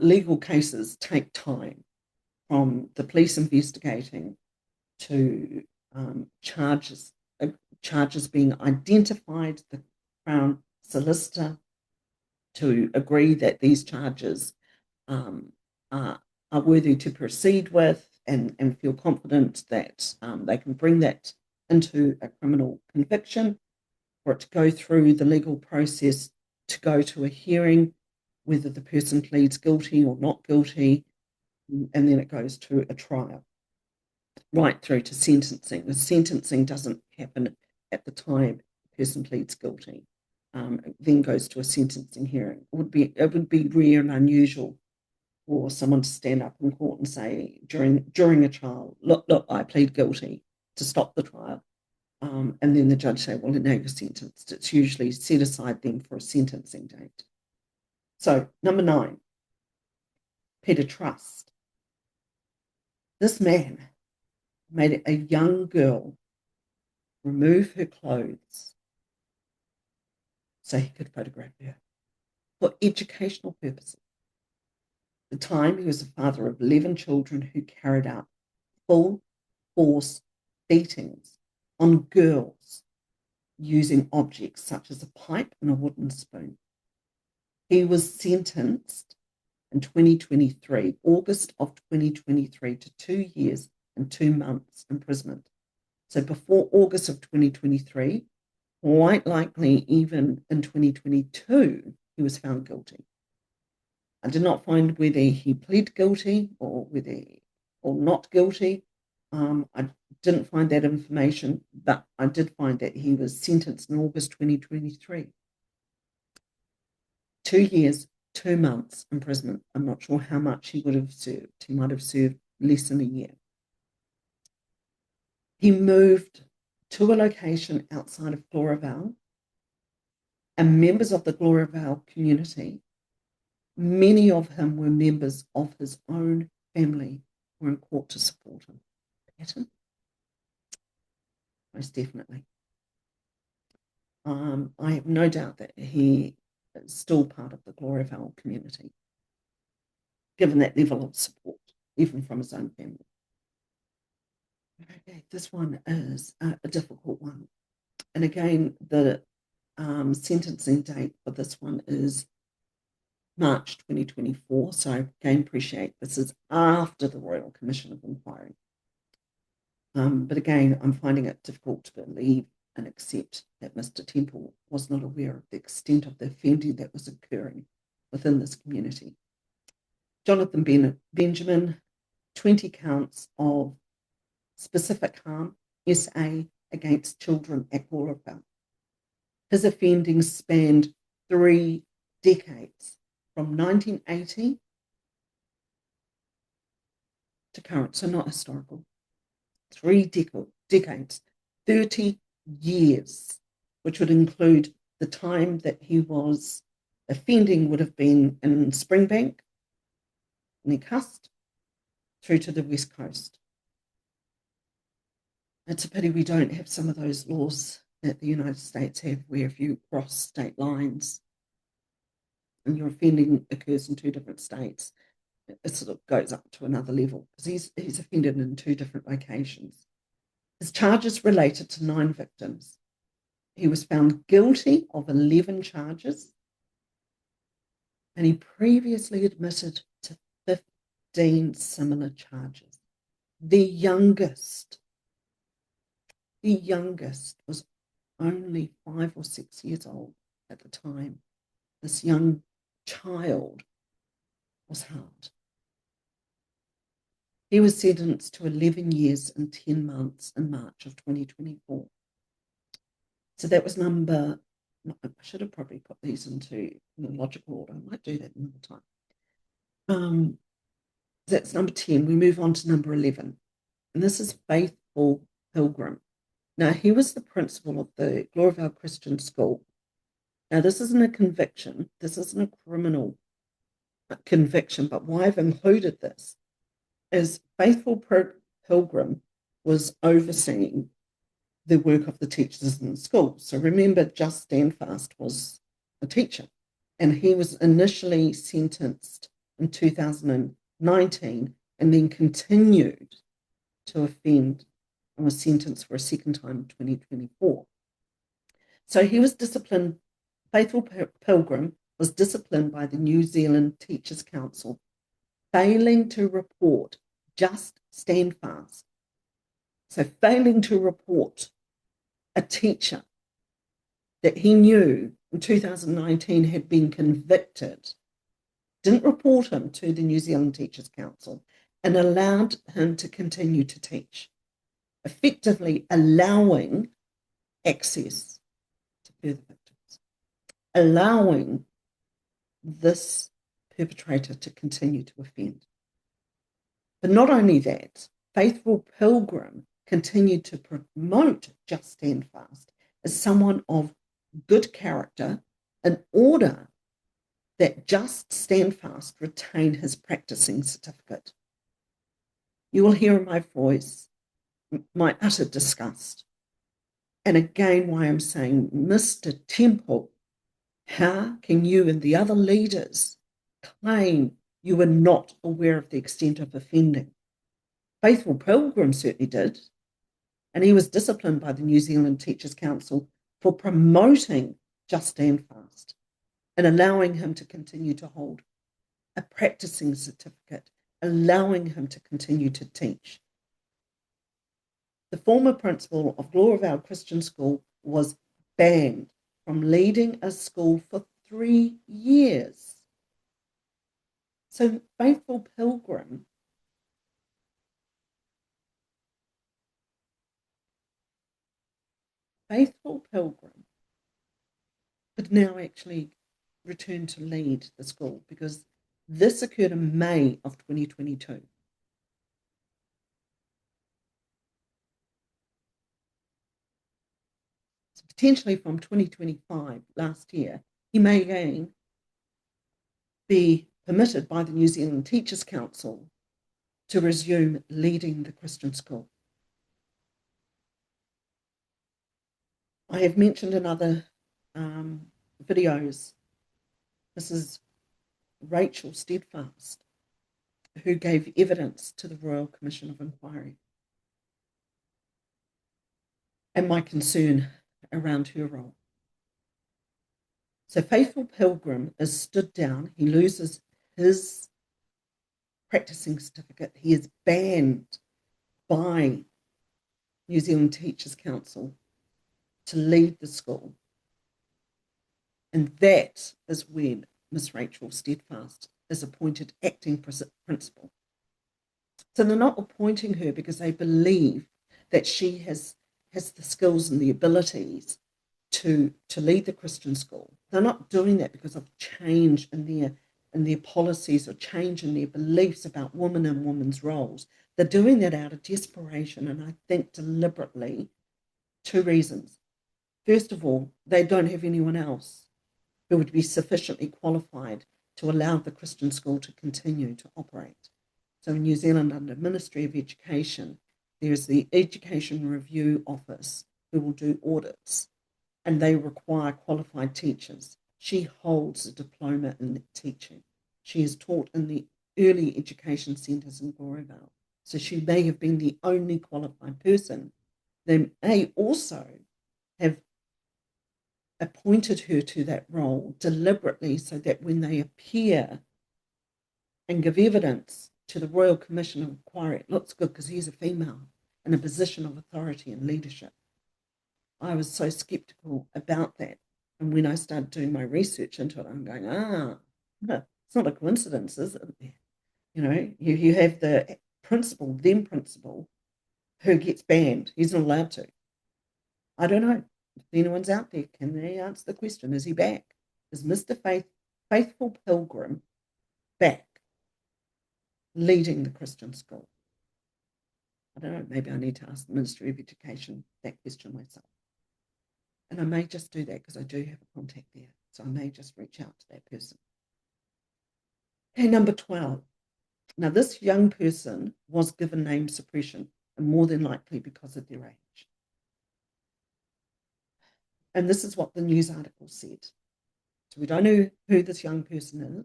legal cases take time, from the police investigating to charges being identified, the Crown solicitor to agree that these charges are worthy to proceed with, and feel confident that they can bring that into a criminal conviction, for it to go through the legal process, to go to a hearing, whether the person pleads guilty or not guilty, and then it goes to a trial, right through to sentencing. The sentencing doesn't happen at the time the person pleads guilty. It then goes to a sentencing hearing. It would be rare and unusual for someone to stand up in court and say during a trial, look, I plead guilty, to stop the trial. And then the judge say, well, now you're sentenced. It's usually set aside then for a sentencing date. So, number 9, Peter Trust. This man made a young girl remove her clothes so he could photograph her for educational purposes. At the time, he was the father of 11 children who carried out full force beatings on girls using objects such as a pipe and a wooden spoon. He was sentenced in 2023, August of 2023, to 2 years and 2 months imprisonment. So before August of 2023, quite likely even in 2022, he was found guilty. I did not find whether he pled guilty or not guilty. I didn't find that information, but I did find that he was sentenced in August 2023. 2 years, 2 months imprisonment. I'm not sure how much he would have served. He might have served less than a year. He moved to a location outside of Gloriavale, and members of the Gloriavale community, many of whom were members of his own family, were in court to support him. Pattern? Most definitely. I have no doubt that he is still part of the Gloriavale community, given that level of support, even from his own family. Okay, this one is a difficult one. And again, the sentencing date for this one is March 2024. So again, appreciate this is after the Royal Commission of Inquiry. But again, I'm finding it difficult to believe and accept that Mr. Temple was not aware of the extent of the offending that was occurring within this community. Jonathan Benjamin, 20 counts of specific harm, SA, against children at Gloriavale. His offending spanned 3 decades, from 1980 to current, so not historical. 3 decades, 30 years, which would include the time that he was offending would have been in Springbank, Nicust, through to the West Coast. It's a pity we don't have some of those laws that the United States have, where if you cross state lines and your offending occurs in 2 different states, it sort of goes up to another level, because he's offended in 2 different locations. His charges related to 9 victims. He was found guilty of 11 charges, and he previously admitted to 15 similar charges. The youngest was only 5 or 6 years old at the time. This young child was hard. He was sentenced to 11 years and 10 months in March of 2024. So that was I should have probably put these into chronological order. I might do that another time. That's number 10. We move on to number 11. And this is Faithful Pilgrim. Now, he was the principal of the Gloriavale Christian School. Now, this isn't a conviction. This isn't a criminal conviction, but why I've included this is Faithful Pilgrim was overseeing the work of the teachers in the school. So remember, Just Stand Fast was a teacher, and he was initially sentenced in 2019 and then continued to offend and was sentenced for a second time in 2024. So he was disciplined. Faithful Pilgrim was disciplined by the New Zealand Teachers Council, failing to report Just Stand Fast. So failing to report a teacher that he knew in 2019 had been convicted, didn't report him to the New Zealand Teachers Council, and allowed him to continue to teach, effectively allowing access to further victims, allowing this perpetrator to continue to offend. But not only that, Faithful Pilgrim continued to promote Just Stand Fast as someone of good character in order that Just Stand Fast retain his practicing certificate. You will hear in my voice my utter disgust. And again, why I'm saying, Mr. Temple, how can you and the other leaders claim you were not aware of the extent of offending? Faithful Pilgrim certainly did, and he was disciplined by the New Zealand Teachers Council for promoting Just Stand Fast and allowing him to continue to hold a practicing certificate, allowing him to continue to teach. The former principal of Gloriavale Christian School was banned from leading a school for 3 years. So Faithful Pilgrim could now actually return to lead the school because this occurred in May of 2022. So potentially from 2025, last year, he may again be permitted by the New Zealand Teachers Council to resume leading the Christian school. I have mentioned in other videos, this is Rachel Steadfast, who gave evidence to the Royal Commission of Inquiry, and my concern around her role. So Faithful Pilgrim is stood down. He loses his practicing certificate. He is banned by New Zealand Teachers Council to lead the school. And that is when Miss Rachel Steadfast is appointed acting principal. So they're not appointing her because they believe that she has the skills and the abilities to lead the Christian school. They're not doing that because of change in their policies or change in their beliefs about women and women's roles. They're doing that out of desperation, and I think deliberately. 2 reasons. First of all, they don't have anyone else who would be sufficiently qualified to allow the Christian school to continue to operate. So in New Zealand, under Ministry of Education, there's the Education Review Office who will do audits, and they require qualified teachers. She holds a diploma in teaching. She has taught in the early education centres in Gloriavale. So she may have been the only qualified person. They may also have appointed her to that role deliberately so that when they appear and give evidence to the Royal Commission of Inquiry, it looks good because he's a female in a position of authority and leadership. I was so skeptical about that. And when I started doing my research into it, I'm going, It's not a coincidence, is it? You know, you have the principal, who gets banned. He's not allowed to. I don't know. If anyone's out there, can they answer the question? Is he back? Is Mr. Faithful Pilgrim back leading the Christian school? I don't know. Maybe I need to ask the Ministry of Education that question myself. And I may just do that because I do have a contact there. So I may just reach out to that person. Okay, number 12. Now, this young person was given name suppression, and more than likely because of their age. And this is what the news article said. So we don't know who this young person is,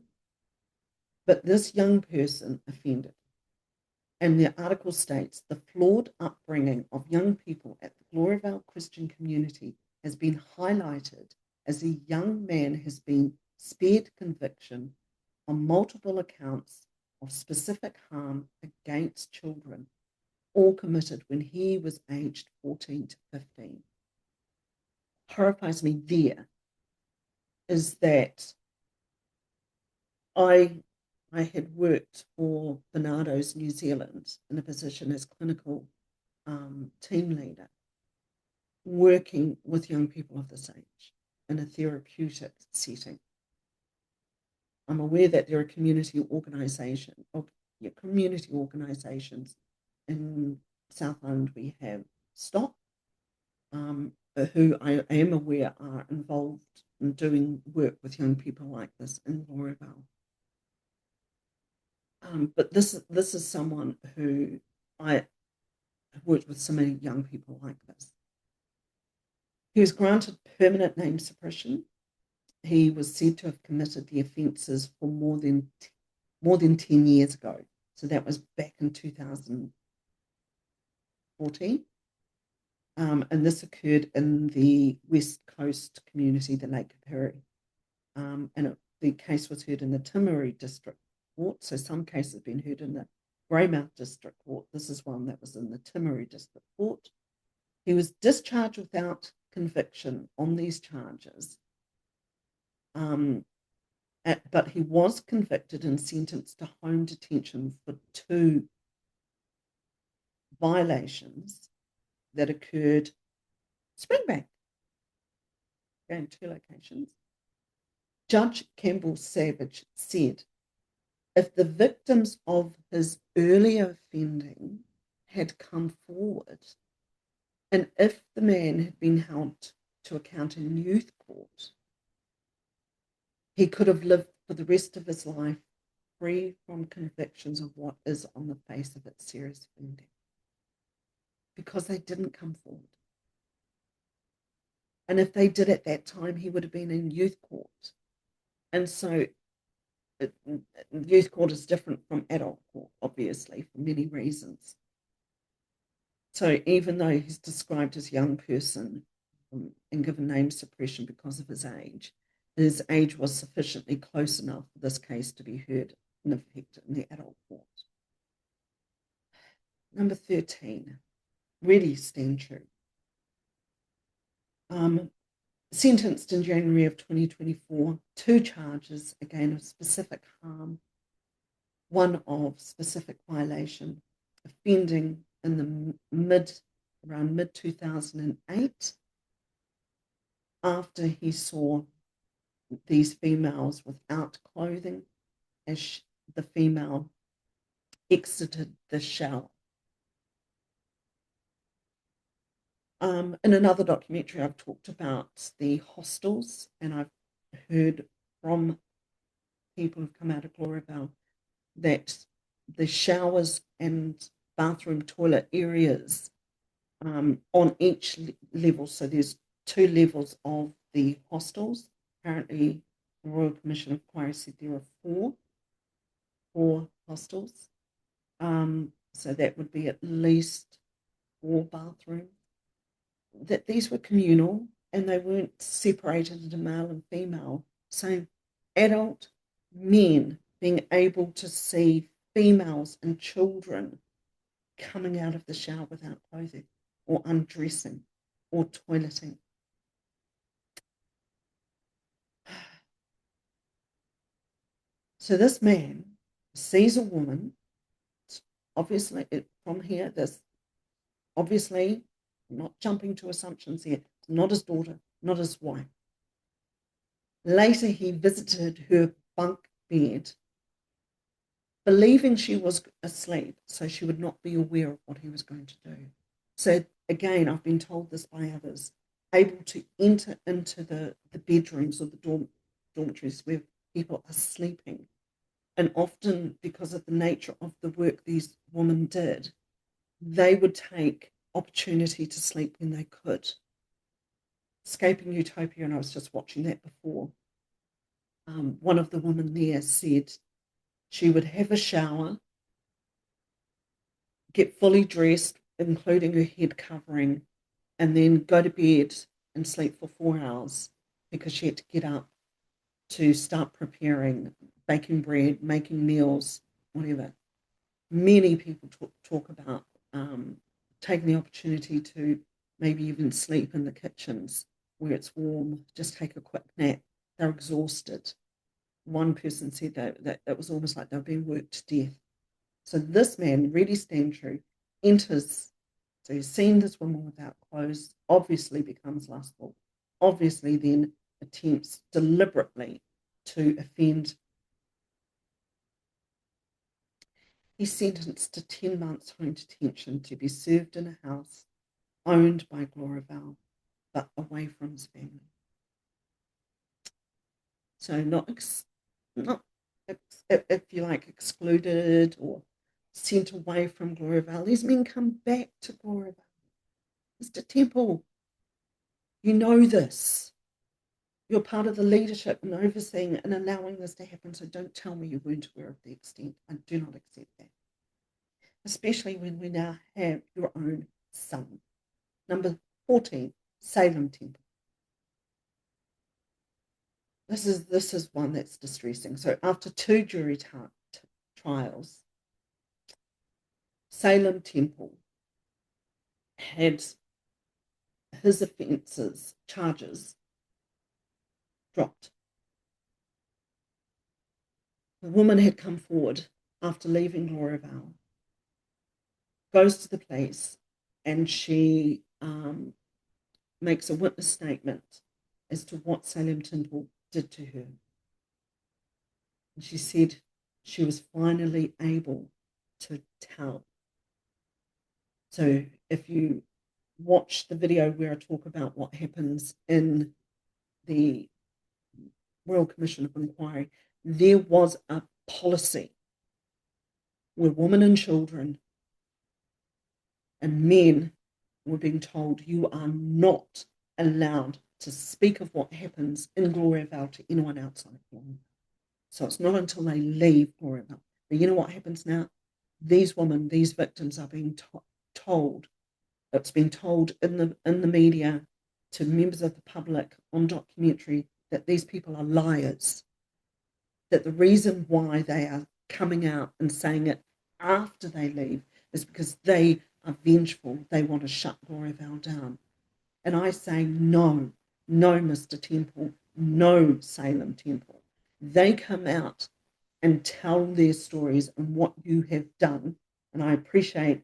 but this young person offended. And the article states, the flawed upbringing of young people at the Gloriavale Christian Community has been highlighted as a young man has been spared conviction on multiple accounts of specific harm against children, all committed when he was aged 14 to 15. Horrifies me there is that I had worked for Bernardo's New Zealand in a position as clinical team leader, working with young people of this age in a therapeutic setting. I'm aware that there are community organisations in South Island. We have STOP, who I am aware are involved in doing work with young people like this in Gloriavale. But this is someone who I have worked with so many young people like this. He was granted permanent name suppression. He was said to have committed the offences for more than 10 years ago. So that was back in 2014. And this occurred in the West Coast community, the Lake Kapiri. The case was heard in the Timaru District Court. So some cases have been heard in the Greymouth District Court. This is one that was in the Timaru District Court. He was discharged without conviction on these charges. But he was convicted and sentenced to home detention for 2 violations that occurred Springbank, in 2 locations. Judge Campbell Savage said, if the victims of his earlier offending had come forward, and if the man had been held to account in youth court, he could have lived for the rest of his life free from convictions of what is on the face of it serious offending, because they didn't come forward. And if they did at that time, he would have been in youth court. And so youth court is different from adult court, obviously, for many reasons. So even though he's described as a young person and given name suppression because of his age was sufficiently close enough for this case to be heard in effect in the adult court. Number 13, really stand true. Sentenced in January of 2024, 2 charges, again of specific harm, one of specific violation, offending in the around mid-2008, after he saw these females without clothing as the female exited the shower. In another documentary, I've talked about the hostels, and I've heard from people who've come out of Gloriavale that the showers and bathroom toilet areas on each level, so there's 2 levels of the hostels. Apparently, the Royal Commission of Inquiry said there are 4 hostels. So that would be at least 4 bathrooms. That these were communal and they weren't separated into male and female. So adult men being able to see females and children coming out of the shower without clothing or undressing or toileting. So this man sees a woman, obviously, from here, this obviously, not jumping to assumptions here, not his daughter, not his wife. Later, he visited her bunk bed, believing she was asleep, so she would not be aware of what he was going to do. So again, I've been told this by others, able to enter into the bedrooms or the dormitories where people are sleeping. And often, because of the nature of the work these women did, they would take opportunity to sleep when they could. Escaping Utopia, and I was just watching that before. One of the women there said she would have a shower, get fully dressed, including her head covering, and then go to bed and sleep for 4 hours because she had to get up to start preparing, baking bread, making meals, whatever. Many people talk about taking the opportunity to maybe even sleep in the kitchens where it's warm, just take a quick nap. They're exhausted. One person said that it was almost like they were being worked to death. So this man, really stand true, enters. So he's seen this woman without clothes, obviously becomes lustful, obviously then attempts deliberately to offend. He's sentenced to 10 months home detention to be served in a house owned by Gloriavale, but away from his family. So not if you like, excluded or sent away from Gloriavale. These men come back to Gloriavale. Mr. Temple, you know this. You're part of the leadership and overseeing and allowing this to happen, so don't tell me you weren't aware of the extent. I do not accept that. Especially when we now have your own son. Number 14, Salem Temple. This is one that's distressing. So after 2 jury trials, Salem Temple had his charges dropped. The woman had come forward after leaving Gloriavale, goes to the police, and she makes a witness statement as to what Salem Temple did to her. And she said she was finally able to tell. So if you watch the video where I talk about what happens in the Royal Commission of Inquiry, there was a policy where women and children and men were being told you are not allowed to speak of what happens in Gloriavale to anyone outside Gloriavale. So it's not until they leave Gloriavale. But you know what happens now? These women, these victims are being told. It's been told in the media to members of the public on documentary that these people are liars. That the reason why they are coming out and saying it after they leave is because they are vengeful. They want to shut Gloriavale down. And I say no, Mr. Temple, no, Salem Temple. They come out and tell their stories and what you have done. And I appreciate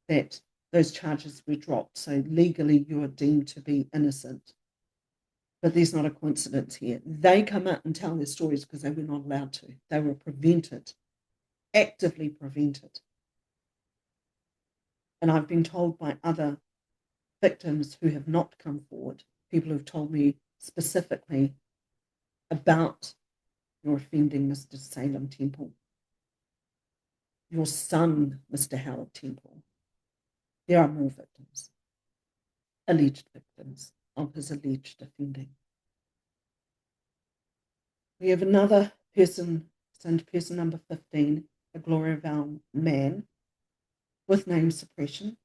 that those charges were dropped. So legally you are deemed to be innocent. But there's not a coincidence here. They come out and tell their stories because they were not allowed to. They were prevented, actively prevented. And I've been told by other victims who have not come forward, people who've told me specifically about your offending Mr. Salem Temple, your son, Mr. Howard Temple. There are more victims, alleged victims of his alleged offending. We have another person number 15, a Gloriavale man with name suppression.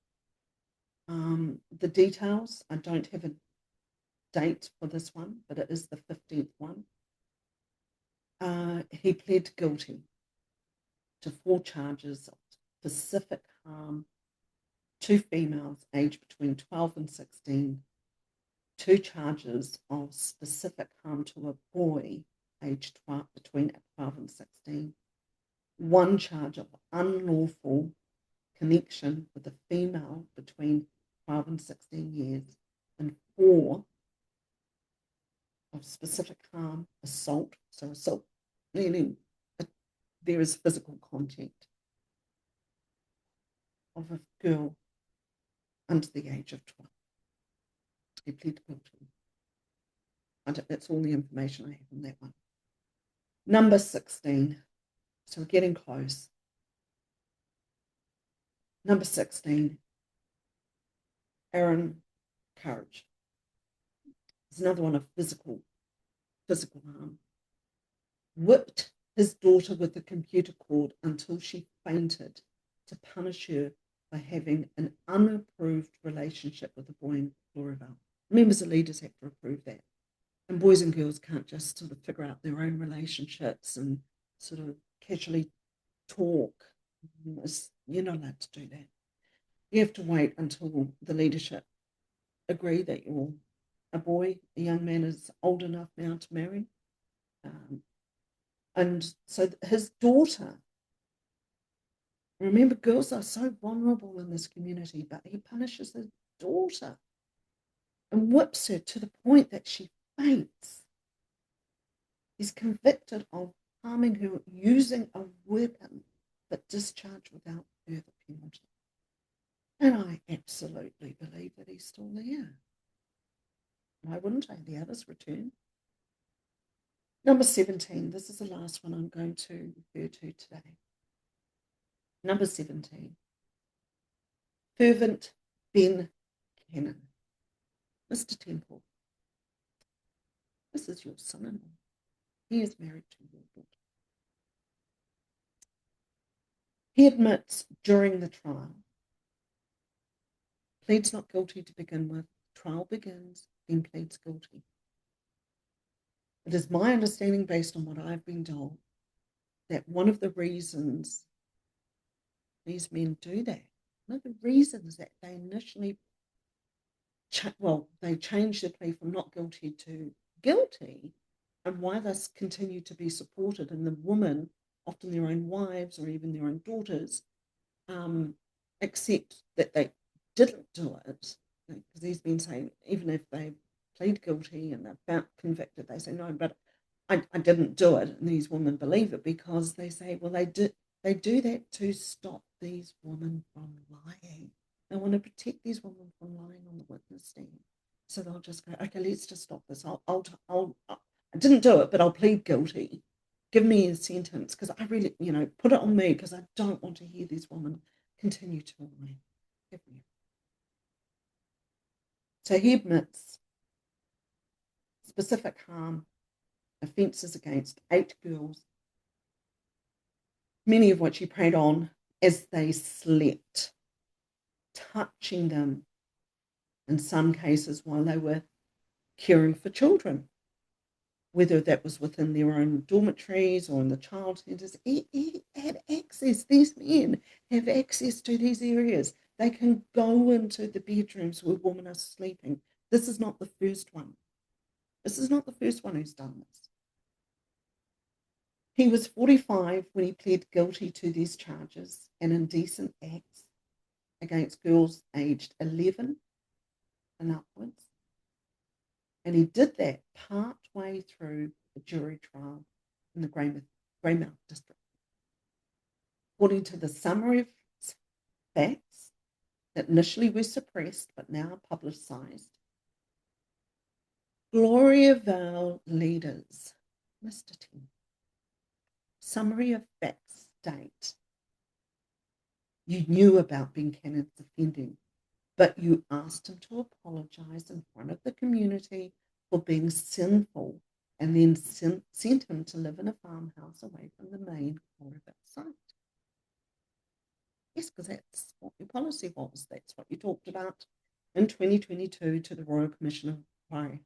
The details, I don't have a date for this one, but it is the 15th one. He pled guilty to 4 charges of specific harm to females aged between 12 and 16, 2 charges of specific harm to a boy aged 12, between 12 and 16, one charge of unlawful connection with a female between 12 and 16 years, and 4 of specific harm, assault. So assault, meaning there is physical contact of a girl under the age of 12. He pleaded guilty. That's all the information I have on that one. Number 16. So we're getting close. Number 16. Aaron Courage. There's another one of physical harm. Whipped his daughter with a computer cord until she fainted to punish her for having an unapproved relationship with a boy in Gloriavale. Members of leaders have to approve that. And boys and girls can't just sort of figure out their own relationships and sort of casually talk. You're not allowed to do that. You have to wait until the leadership agree that you're a young man is old enough now to marry. And so his daughter, remember, girls are so vulnerable in this community, but he punishes his daughter and whips her to the point that she faints. He's convicted of harming her using a weapon but discharged without further penalty. And I absolutely believe that he's still there. Why wouldn't I? The others return. Number 17. This is the last one I'm going to refer to today. Number 17. Fervent Ben Cannon. Mr. Temple, this is your son-in-law. He is married to your daughter. He admits during the trial, pleads not guilty to begin with, trial begins, then pleads guilty. It is my understanding, based on what I've been told, that one of the reasons these men do that, one of the reasons that they initially, they changed their plea from not guilty to guilty, and why this continued to be supported, and the women, often their own wives or even their own daughters, accept that they didn't do it, because these men say, even if they plead guilty and they're found convicted, they say, no, but I didn't do it. And these women believe it because they say, well, they do that to stop these women from lying. They want to protect these women from lying on the witness stand. So they'll just go, okay, let's just stop this. I didn't do it, but I'll plead guilty. Give me a sentence, because I really, put it on me, because I don't want to hear these women continue to lie. Give me. So he admits specific harm, offences against 8 girls, many of which he preyed on as they slept, touching them in some cases while they were caring for children, whether that was within their own dormitories or in the child centres. He had access, these men have access to these areas. They can go into the bedrooms where women are sleeping. This is not the first one. This is not the first one who's done this. He was 45 when he pled guilty to these charges and indecent acts against girls aged 11 and upwards. And he did that part way through the jury trial in the Greymouth district. According to the summary of facts that initially were suppressed but now publicised, Gloriavale leaders, Mr. T, summary of facts state, you knew about Ben Cannon's offending, but you asked him to apologise in front of the community for being sinful, and then sent him to live in a farmhouse away from the main Gloriavale site. Yes, because that's what your policy was. That's what you talked about in 2022 to the Royal Commission of Inquiry.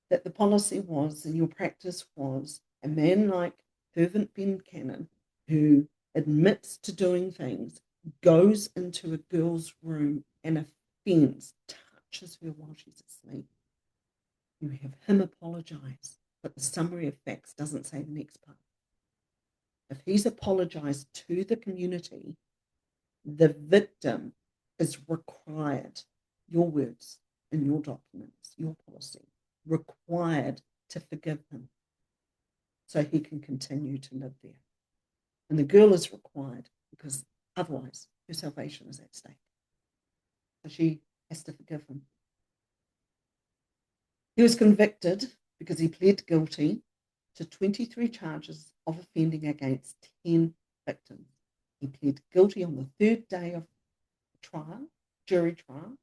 That the policy was, and your practice was, a man like Fervent Ben Cannon, who admits to doing things, goes into a girl's room and offends, touches her while she's asleep. You have him apologise. but the summary of facts doesn't say the next part. If he's apologized to the community, the victim is required, your words in your documents, your policy, required to forgive him so he can continue to live there. And the girl is required because otherwise her salvation is at stake. So she has to forgive him. He was convicted because he pled guilty to 23 charges of offending against 10 victims. He pled guilty on the third day of trial, jury trial,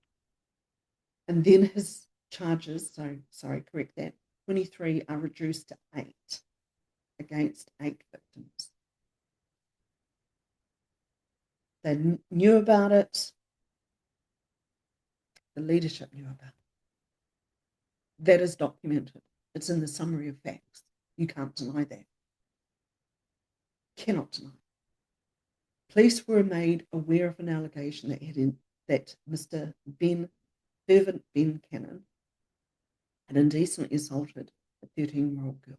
and then his charges, 23 are reduced to 8 against 8 victims. They knew about it. The leadership knew about it. That is documented. It's in the summary of facts. You can't deny that. Cannot deny. Police were made aware of an allegation that Mr. Fervent Ben Cannon had indecently assaulted a 13-year-old girl.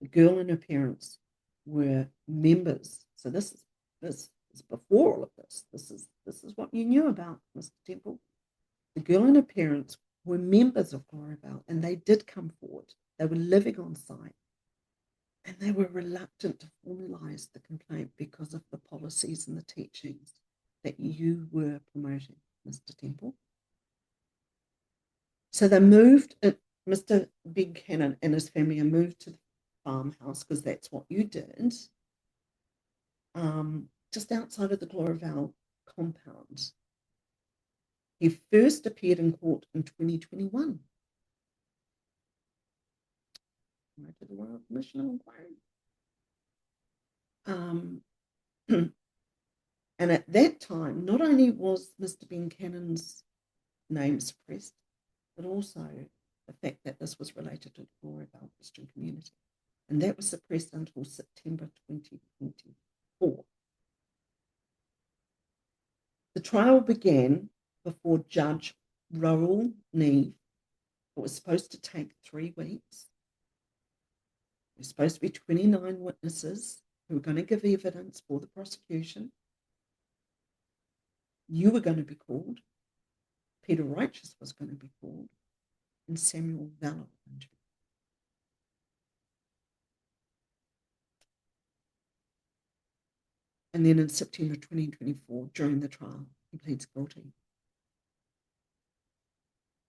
The girl and her parents were members. So this is before all of this. This is what you knew about, Mr. Temple. The girl and her parents were members of Gloriavale, and they did come forward. They were living on site, and they were reluctant to formalise the complaint because of the policies and the teachings that you were promoting, Mr. Temple. So they moved, Mr. Ben Cannon and his family moved to the farmhouse because that's what you did, just outside of the Gloriavale compound. He first appeared in court in 2021. Right to the Royal Commission of Inquiry. And at that time, not only was Mr. Ben Cannon's name suppressed, but also the fact that this was related to the Gloriavale Christian Community. And that was suppressed until September 2024. The trial began before Judge Raoul Neve. It was supposed to take 3 weeks. There were supposed to be 29 witnesses who were going to give evidence for the prosecution. You were going to be called. Peter Righteous was going to be called. And Samuel Valor. And then in September 2024, during the trial, he pleads guilty.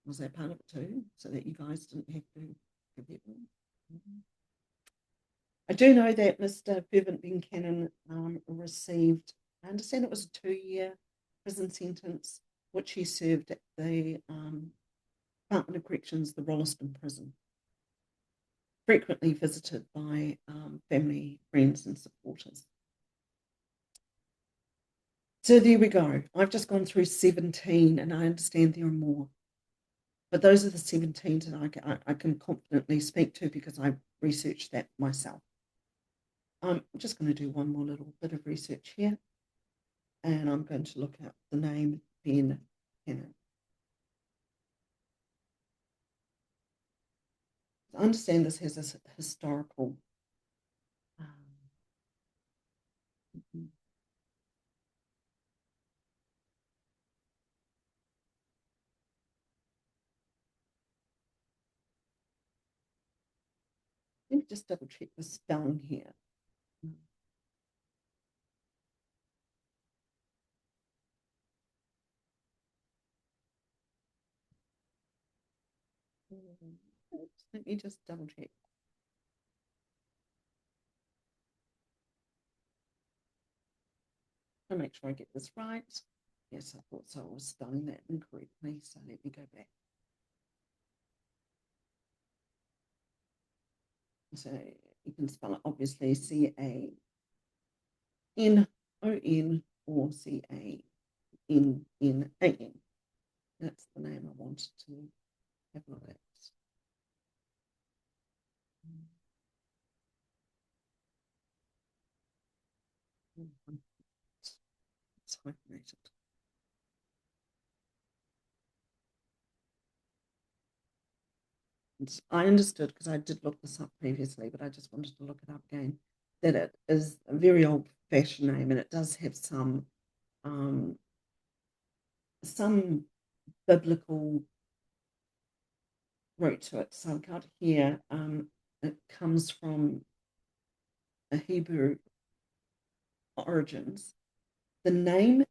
Was that part of it too? So that you guys didn't have to give evidence? Mm-hmm. I do know that Mr. Fervent Ben Cannon received, I understand it was a 2-year prison sentence, which he served at the Department of Corrections, the Rolleston prison, frequently visited by family, friends, and supporters. So there we go. I've just gone through 17, and I understand there are more. But those are the 17 that I can confidently speak to because I researched that myself. I'm just going to do one more little bit of research here, and I'm going to look up the name Ben Cannon. I understand this has a historical let me just double check the spelling here. Let me just double check. I'll make sure I get this right. Yes, I thought so. I was spelling that incorrectly, so let me go back. So you can spell it obviously C-A-N-O-N or C-A-N-N-A-N. That's the name I wanted to have a look at. It's hyphenated. I understood, because I did look this up previously, but I just wanted to look it up again, that it is a very old-fashioned name, and it does have some biblical root to it. So I've got here, it comes from a Hebrew origins. The name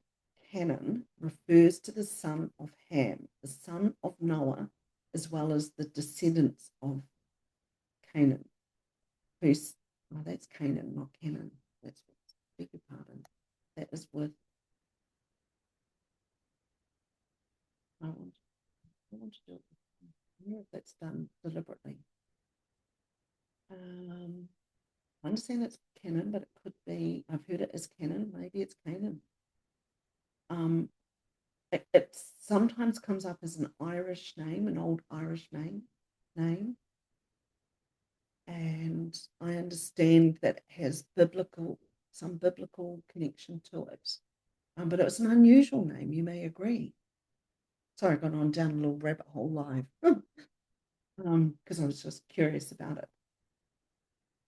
Canaan refers to the son of Ham, the son of Noah, as well as the descendants of Canaan. Oh, that's Canaan, not Canaan. That's what, beg your pardon. That is with, I want to do it. I don't know if that's done deliberately. I understand it's Canaan, but it could be, I've heard it as Canaan, maybe it's Canaan. It sometimes comes up as an Irish name, an old Irish name. And I understand that it has some biblical connection to it. But it was an unusual name, you may agree. Sorry, I got on down a little rabbit hole live because I was just curious about it.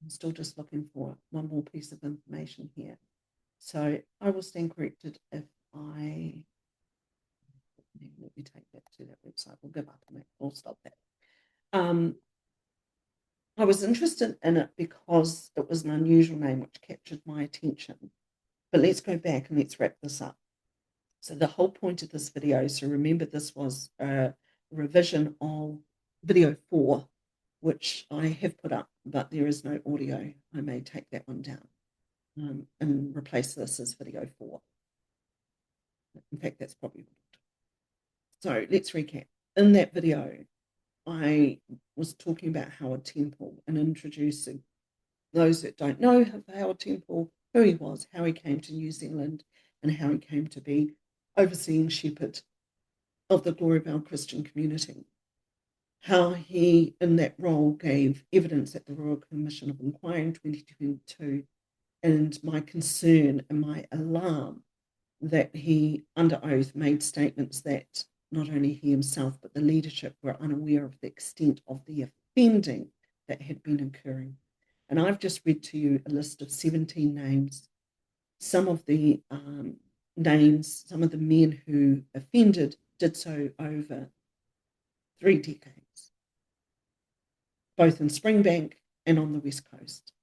I'm still just looking for one more piece of information here. So I will stand corrected if let me take that to that website. We'll give up on that. We'll stop that. I was interested in it because it was an unusual name which captured my attention. But let's go back and let's wrap this up. So the whole point of this video, so remember this was a revision of video 4, which I have put up, but there is no audio. I may take that one down and replace this as video 4. In fact, that's probably what I'll do. So let's recap. In that video, I was talking about Howard Temple and introducing those that don't know Howard Temple, who he was, how he came to New Zealand, and how he came to be overseeing shepherd of the Gloriavale Christian Community. How he, in that role, gave evidence at the Royal Commission of Inquiry in 2022, and my concern and my alarm that he, under oath, made statements that not only he himself but the leadership were unaware of the extent of the offending that had been occurring. And I've just read to you a list of 17 names. Some of the names, some of the men who offended did so over 3 decades, both in Springbank and on the West Coast.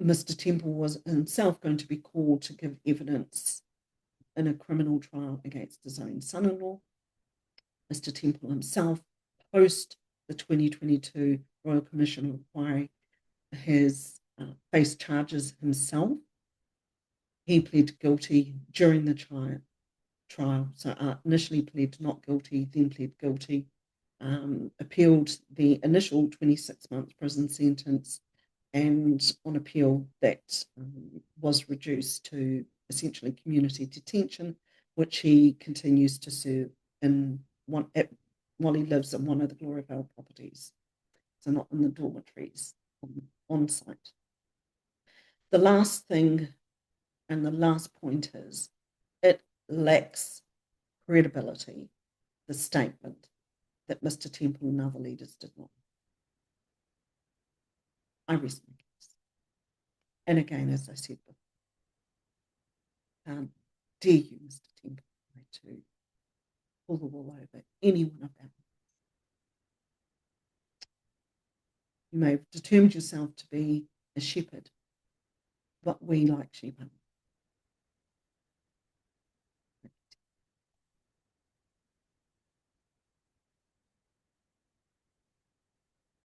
Mr. Temple was himself going to be called to give evidence in a criminal trial against his own son-in-law. Mr. Temple himself, post the 2022 Royal Commission of Inquiry, has faced charges himself. He pled guilty during the trial. So initially pled not guilty, then pled guilty, appealed the initial 26-month prison sentence, and on appeal that was reduced to essentially community detention, which he continues to serve while he lives in one of the Gloriavale properties, so not in the dormitories on site. The last thing and the last point is it lacks credibility, the statement that Mr. Temple and other leaders did not. I rest my case. And again, as I said before, how dare you, Mr. Temple, to pull the wool over any one of them. You may have determined yourself to be a shepherd, but we, like sheep, aren't